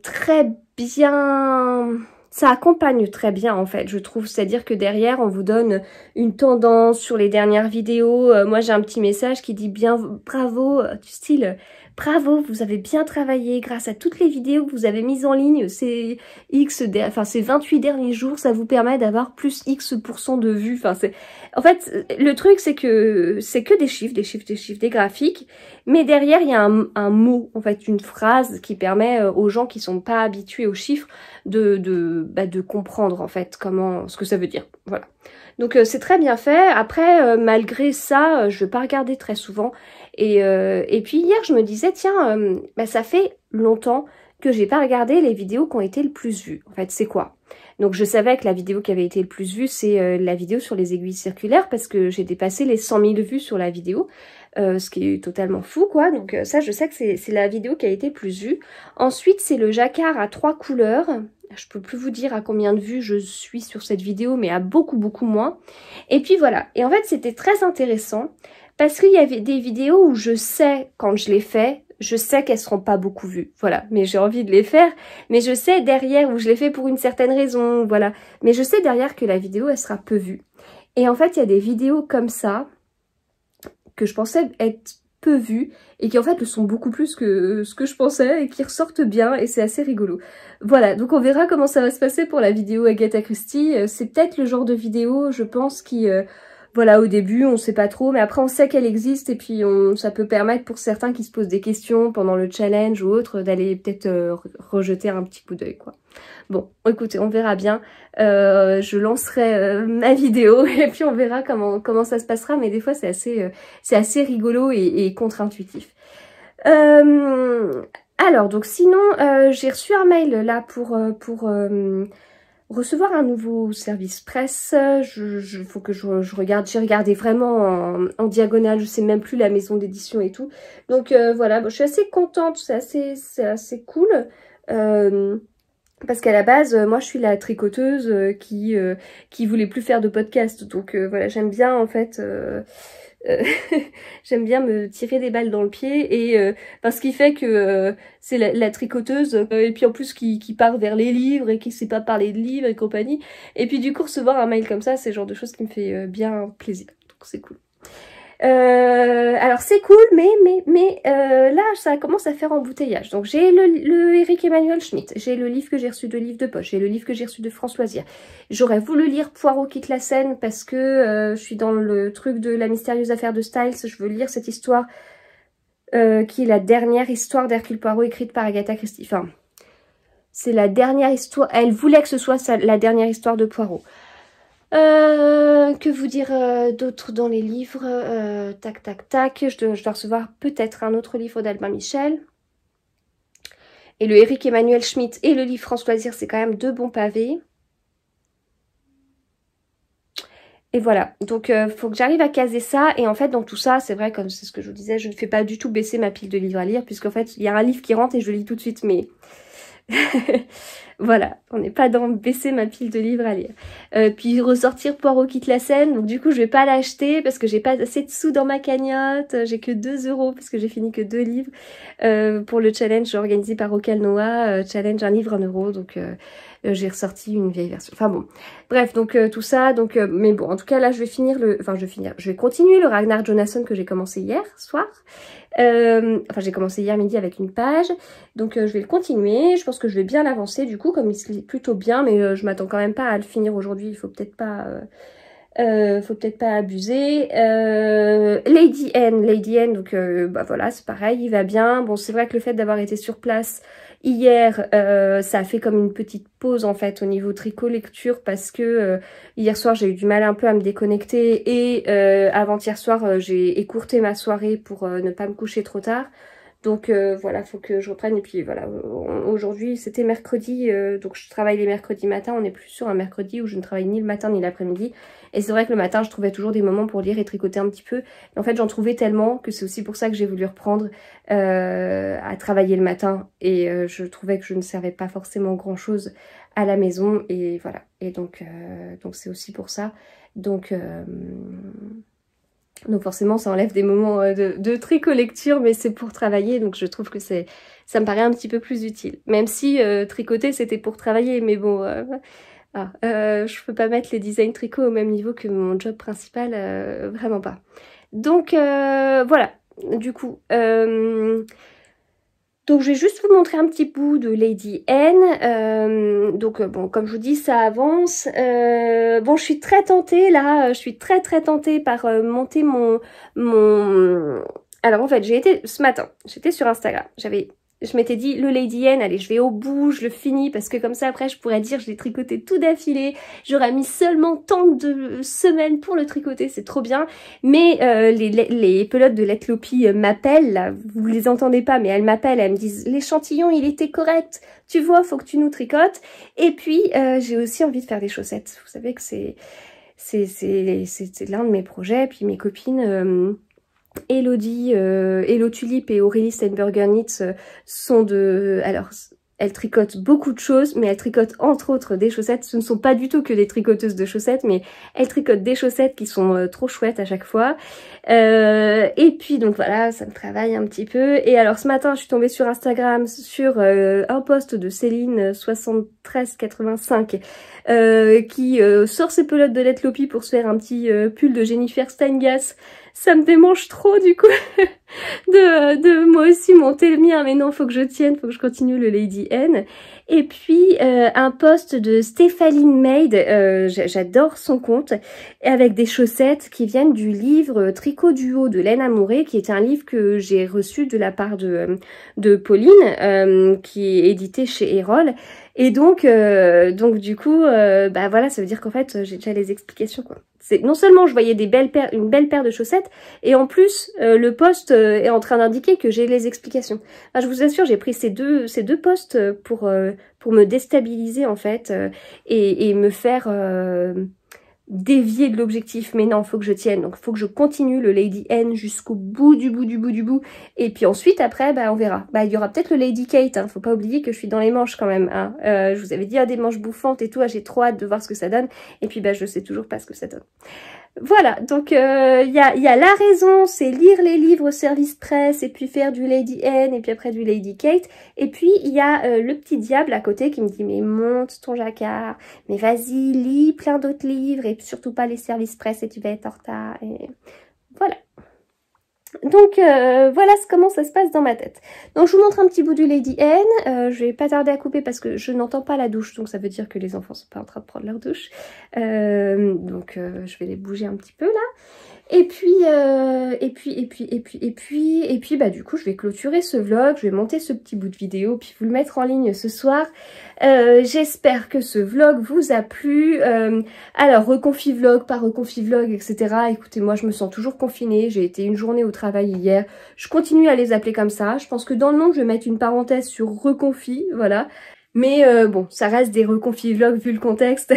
très bien ça accompagne très bien en fait, je trouve. C'est-à-dire que derrière, on vous donne une tendance sur les dernières vidéos. Moi, j'ai un petit message qui dit bien bravo, du style bravo, vous avez bien travaillé grâce à toutes les vidéos que vous avez mises en ligne ces ces 28 derniers jours, ça vous permet d'avoir plus X% de vues. Enfin, en fait, le truc, c'est que des chiffres, des graphiques, mais derrière, il y a un mot, en fait, une phrase qui permet aux gens qui sont pas habitués aux chiffres de comprendre, en fait, ce que ça veut dire. Voilà. Donc, c'est très bien fait. Après, malgré ça, je vais pas regarder très souvent. Et puis, hier, je me disais, tiens, ça fait longtemps que j'ai pas regardé les vidéos qui ont été le plus vues. En fait, c'est quoi? Donc je savais que la vidéo qui avait été le plus vue, c'est la vidéo sur les aiguilles circulaires, parce que j'ai dépassé les 100 000 vues sur la vidéo, ce qui est totalement fou, quoi. Donc ça, je sais que c'est la vidéo qui a été plus vue. Ensuite, c'est le jacquard à 3 couleurs. Je peux plus vous dire à combien de vues je suis sur cette vidéo, mais à beaucoup, beaucoup moins. Et puis voilà. Et en fait, c'était très intéressant, parce qu'il y avait des vidéos où je sais, quand je les fais, je sais qu'elles seront pas beaucoup vues, voilà, mais j'ai envie de les faire, mais je sais derrière, où je les fais pour une certaine raison, voilà, mais je sais derrière que la vidéo, elle sera peu vue. Et en fait, il y a des vidéos comme ça, que je pensais être peu vues, et qui en fait le sont beaucoup plus que ce que je pensais, et qui ressortent bien, et c'est assez rigolo. Voilà, donc on verra comment ça va se passer pour la vidéo Agatha Christie. C'est peut-être le genre de vidéo, je pense, qui... voilà, au début, on sait pas trop, mais après on sait qu'elle existe et puis ça peut permettre pour certains qui se posent des questions pendant le challenge ou autre d'aller peut-être rejeter un petit coup d'œil, quoi. Bon, écoutez, on verra bien. Je lancerai ma vidéo et puis on verra comment ça se passera, mais des fois c'est assez rigolo et contre-intuitif. Alors, donc sinon, j'ai reçu un mail là pour recevoir un nouveau service presse. Faut que je regarde. J'ai regardé vraiment en diagonale. Je sais même plus la maison d'édition et tout. Donc voilà, bon, je suis assez contente. C'est assez cool. Parce qu'à la base, moi je suis la tricoteuse qui voulait plus faire de podcast. Donc voilà, j'aime bien en fait... j'aime bien me tirer des balles dans le pied et parce qu'il fait que c'est la tricoteuse et puis en plus qui part vers les livres et qui sait pas parler de livres et compagnie, et puis du coup recevoir un mail comme ça, c'est le genre de choses qui me fait bien plaisir, donc c'est cool. Alors c'est cool, mais là ça commence à faire embouteillage. Donc j'ai le Éric Emmanuel Schmitt, j'ai le livre que j'ai reçu de Livre de Poche, j'ai le livre que j'ai reçu de Françoise Hier. J'aurais voulu lire Poirot quitte la scène parce que je suis dans le truc de la mystérieuse affaire de Styles. Je veux lire cette histoire qui est la dernière histoire d'Hercule Poirot écrite par Agatha Christie. Enfin, c'est la dernière histoire, elle voulait que ce soit la dernière histoire de Poirot. Que vous dire d'autre dans les livres? Tac, tac, tac. Je dois recevoir peut-être un autre livre d'Albin Michel. Et le Éric Emmanuel Schmitt et le livre Françoise Hier, c'est quand même deux bons pavés. Et voilà, donc faut que j'arrive à caser ça. Et en fait, dans tout ça, c'est vrai, comme c'est ce que je vous disais, je ne fais pas du tout baisser ma pile de livres à lire, puisqu'en fait, il y a un livre qui rentre et je le lis tout de suite, mais... Voilà, on n'est pas dans baisser ma pile de livres à lire. Puis ressortir Poirot quitte la scène, donc du coup je vais pas l'acheter parce que j'ai pas assez de sous dans ma cagnotte, j'ai que 2 € parce que j'ai fini que 2 livres pour le challenge organisé par Rocal Noah, challenge un livre 1 €, donc j'ai ressorti une vieille version. Enfin bon, bref, donc tout ça, donc mais bon, en tout cas là je vais continuer le Ragnar Jonasson que j'ai commencé hier soir. Enfin j'ai commencé hier midi avec une page, donc je vais le continuer. Je pense que je vais bien l'avancer du coup, comme il se lit plutôt bien, mais je m'attends quand même pas à le finir aujourd'hui, il faut peut-être pas abuser. Lady N, donc bah voilà, c'est pareil, il va bien. Bon, c'est vrai que le fait d'avoir été sur place hier, ça a fait comme une petite pause en fait au niveau tricot lecture, parce que hier soir j'ai eu du mal un peu à me déconnecter et avant-hier soir j'ai écourté ma soirée pour ne pas me coucher trop tard. Donc voilà, faut que je reprenne. Et puis voilà, aujourd'hui c'était mercredi, donc je travaille les mercredis matin. On n'est plus sur un mercredi où je ne travaille ni le matin ni l'après-midi. Et c'est vrai que le matin je trouvais toujours des moments pour lire et tricoter un petit peu. Et en fait j'en trouvais tellement que c'est aussi pour ça que j'ai voulu reprendre à travailler le matin. Et je trouvais que je ne servais pas forcément grand chose à la maison. Et voilà, et donc c'est aussi pour ça. Donc Donc forcément ça enlève des moments de tricot lecture, mais c'est pour travailler, donc je trouve que ça me paraît un petit peu plus utile. Même si tricoter c'était pour travailler, mais bon, je peux pas mettre les designs tricot au même niveau que mon job principal, vraiment pas. Donc voilà, du coup... Donc je vais juste vous montrer un petit bout de Lady N. Bon, comme je vous dis, ça avance. Bon, je suis très tentée là, je suis très tentée par monter mon... Alors en fait, ce matin, j'étais sur Instagram, je m'étais dit, le Lady N, allez, je vais au bout, je le finis, parce que comme ça, après, je pourrais dire, je l'ai tricoté tout d'affilée, j'aurais mis seulement tant de semaines pour le tricoter, c'est trop bien. Mais les pelotes de Let Lopi m'appellent, là, vous les entendez pas, mais elles m'appellent, elles me disent, l'échantillon, il était correct, tu vois, faut que tu nous tricotes. Et puis, j'ai aussi envie de faire des chaussettes. Vous savez que c'est l'un de mes projets, puis mes copines... Elodie, Hello Tulip et Aurélie Steinberger Knits sont de... Alors, elles tricotent beaucoup de choses, mais elles tricotent entre autres des chaussettes. Ce ne sont pas du tout que des tricoteuses de chaussettes, mais elles tricotent des chaussettes qui sont trop chouettes à chaque fois. Et puis, donc voilà, ça me travaille un petit peu. Et alors, ce matin, je suis tombée sur Instagram sur un post de Céline 7385 qui sort ses pelotes de Let Lopi pour se faire un petit pull de Jennifer Steingass. Ça me démange trop du coup de moi aussi monter le mien, mais non, faut que je tienne, faut que je continue le Lady N. Et puis un post de Stéphaline Maid, j'adore son compte, avec des chaussettes qui viennent du livre Tricot Duo de Laine Amouré, qui est un livre que j'ai reçu de la part de Pauline, qui est édité chez Erol. Et donc du coup, bah voilà, ça veut dire qu'en fait, j'ai déjà les explications, quoi. Non seulement je voyais une belle paire de chaussettes, et en plus, le post est en train d'indiquer que j'ai les explications. Enfin, je vous assure, j'ai pris ces deux posts pour me déstabiliser, en fait, et me faire... dévier de l'objectif, mais non, faut que je tienne, donc faut que je continue le Lady N jusqu'au bout du bout, et puis ensuite après, bah on verra. Bah il y aura peut-être le Lady Kate, hein. Faut pas oublier que je suis dans les manches quand même, hein. Je vous avais dit des manches bouffantes et tout, j'ai trop hâte de voir ce que ça donne, et puis bah je sais toujours pas ce que ça donne. Voilà, donc il y a la raison, c'est lire les livres service presse et puis faire du Lady N et puis après du Lady Kate. Et puis il y a le petit diable à côté qui me dit mais monte ton jacquard, mais vas-y lis plein d'autres livres et surtout pas les services presse et tu vas être en retard. Et voilà. Donc voilà comment ça se passe dans ma tête. Donc je vous montre un petit bout du Lady N. Je vais pas tarder à couper parce que je n'entends pas la douche, donc ça veut dire que les enfants sont pas en train de prendre leur douche. Je vais les bouger un petit peu là. Et puis bah du coup je vais clôturer ce vlog, je vais monter ce petit bout de vidéo puis vous le mettre en ligne ce soir. J'espère que ce vlog vous a plu. Alors reconfi vlog, pas reconfi vlog, etc. Écoutez, moi je me sens toujours confinée, j'ai été une journée au travail hier, je continue à les appeler comme ça. Je pense que dans le nom je vais mettre une parenthèse sur reconfi, voilà. Mais bon, ça reste des reconfi vlogs vu le contexte.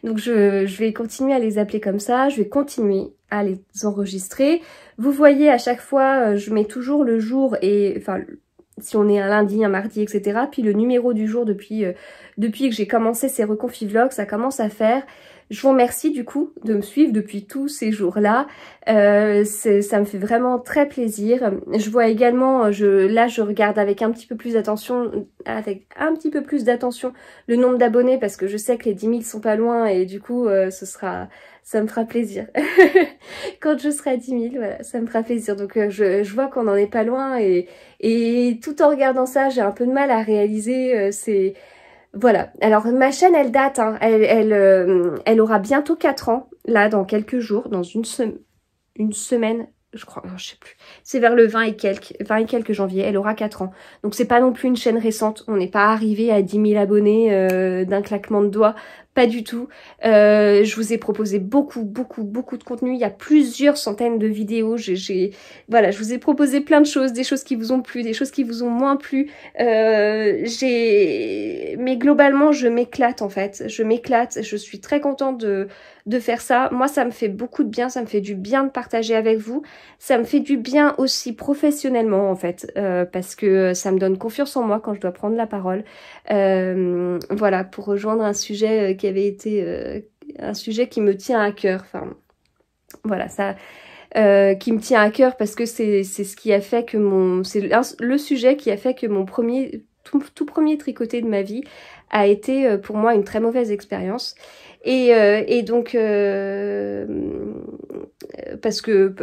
Donc je vais continuer à les appeler comme ça, je vais continuer à les enregistrer. Vous voyez, à chaque fois, je mets toujours le jour et... Enfin, si on est un lundi, un mardi, etc. Puis le numéro du jour depuis que j'ai commencé ces reconfi vlogs, ça commence à faire. Je vous remercie du coup de me suivre depuis tous ces jours-là. Ça me fait vraiment très plaisir. Je vois également, là je regarde avec un petit peu plus d'attention, le nombre d'abonnés parce que je sais que les 10 000 sont pas loin et du coup ça me fera plaisir. Quand je serai à 10 000, voilà, ça me fera plaisir. Donc je vois qu'on n'en est pas loin et tout en regardant ça, j'ai un peu de mal à réaliser Voilà, alors ma chaîne elle date, hein. Elle aura bientôt 4 ans, là dans quelques jours, dans une semaine, je crois, je sais plus, c'est vers le 20 et quelques janvier, elle aura 4 ans. Donc c'est pas non plus une chaîne récente, on n'est pas arrivé à 10 000 abonnés d'un claquement de doigts, pas du tout. Je vous ai proposé beaucoup de contenu, il y a plusieurs centaines de vidéos, voilà, je vous ai proposé plein de choses, des choses qui vous ont plu, des choses qui vous ont moins plu. Mais globalement je m'éclate en fait, je suis très contente de faire ça. Moi ça me fait beaucoup de bien, ça me fait du bien de partager avec vous, ça me fait du bien aussi professionnellement en fait, parce que ça me donne confiance en moi quand je dois prendre la parole. Voilà, pour rejoindre un sujet qui avait été un sujet qui me tient à cœur. Enfin, voilà, ça, qui me tient à cœur parce que c'est ce qui a fait que c'est le sujet qui a fait que mon tout premier tricoté de ma vie a été pour moi une très mauvaise expérience. Et donc parce que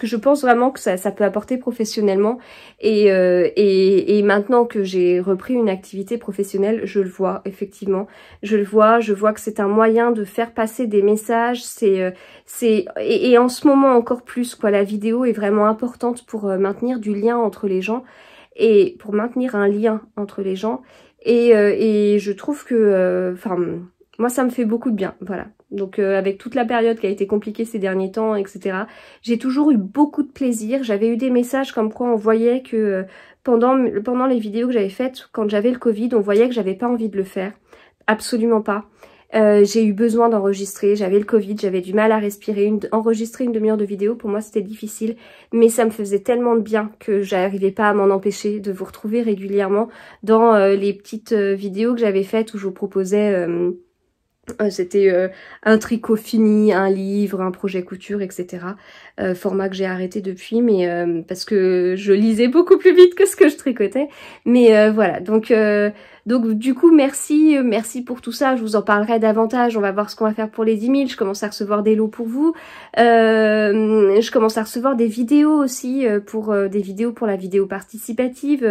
je pense vraiment que ça peut apporter professionnellement et maintenant que j'ai repris une activité professionnelle, je le vois effectivement, je vois que c'est un moyen de faire passer des messages, et en ce moment encore plus quoi, la vidéo est vraiment importante pour maintenir du lien entre les gens et pour maintenir un lien entre les gens et je trouve que moi, ça me fait beaucoup de bien, voilà. Donc, avec toute la période qui a été compliquée ces derniers temps, etc., j'ai toujours eu beaucoup de plaisir. J'avais eu des messages comme quoi on voyait que pendant les vidéos que j'avais faites, quand j'avais le Covid, on voyait que j'avais pas envie de le faire. Absolument pas. J'ai eu besoin d'enregistrer, j'avais le Covid, j'avais du mal à respirer, enregistrer une demi-heure de vidéo, pour moi c'était difficile, mais ça me faisait tellement de bien que j'arrivais pas à m'en empêcher de vous retrouver régulièrement dans les petites vidéos que j'avais faites où je vous proposais... c'était un tricot fini, un livre, un projet couture, etc. Format que j'ai arrêté depuis, mais parce que je lisais beaucoup plus vite que ce que je tricotais. Mais voilà, donc du coup merci pour tout ça. Je vous en parlerai davantage. On va voir ce qu'on va faire pour les 10 000. Je commence à recevoir des lots pour vous. Je commence à recevoir des vidéos aussi pour la vidéo participative.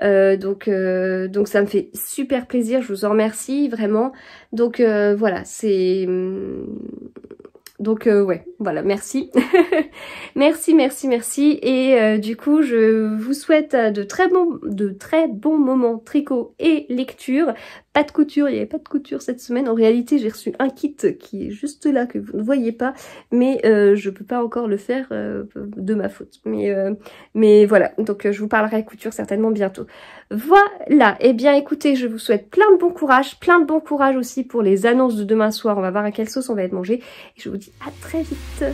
Donc ça me fait super plaisir. Je vous en remercie vraiment. Donc voilà, ouais, voilà, merci. merci. Et du coup, je vous souhaite de très bons moments tricot et lecture. Pas de couture, il n'y avait pas de couture cette semaine. En réalité, j'ai reçu un kit qui est juste là, que vous ne voyez pas. Mais je peux pas encore le faire de ma faute. Mais voilà, donc je vous parlerai couture certainement bientôt. Voilà, et bien écoutez, je vous souhaite plein de bon courage aussi pour les annonces de demain soir. On va voir à quelle sauce on va être mangé. Et je vous dis à très vite.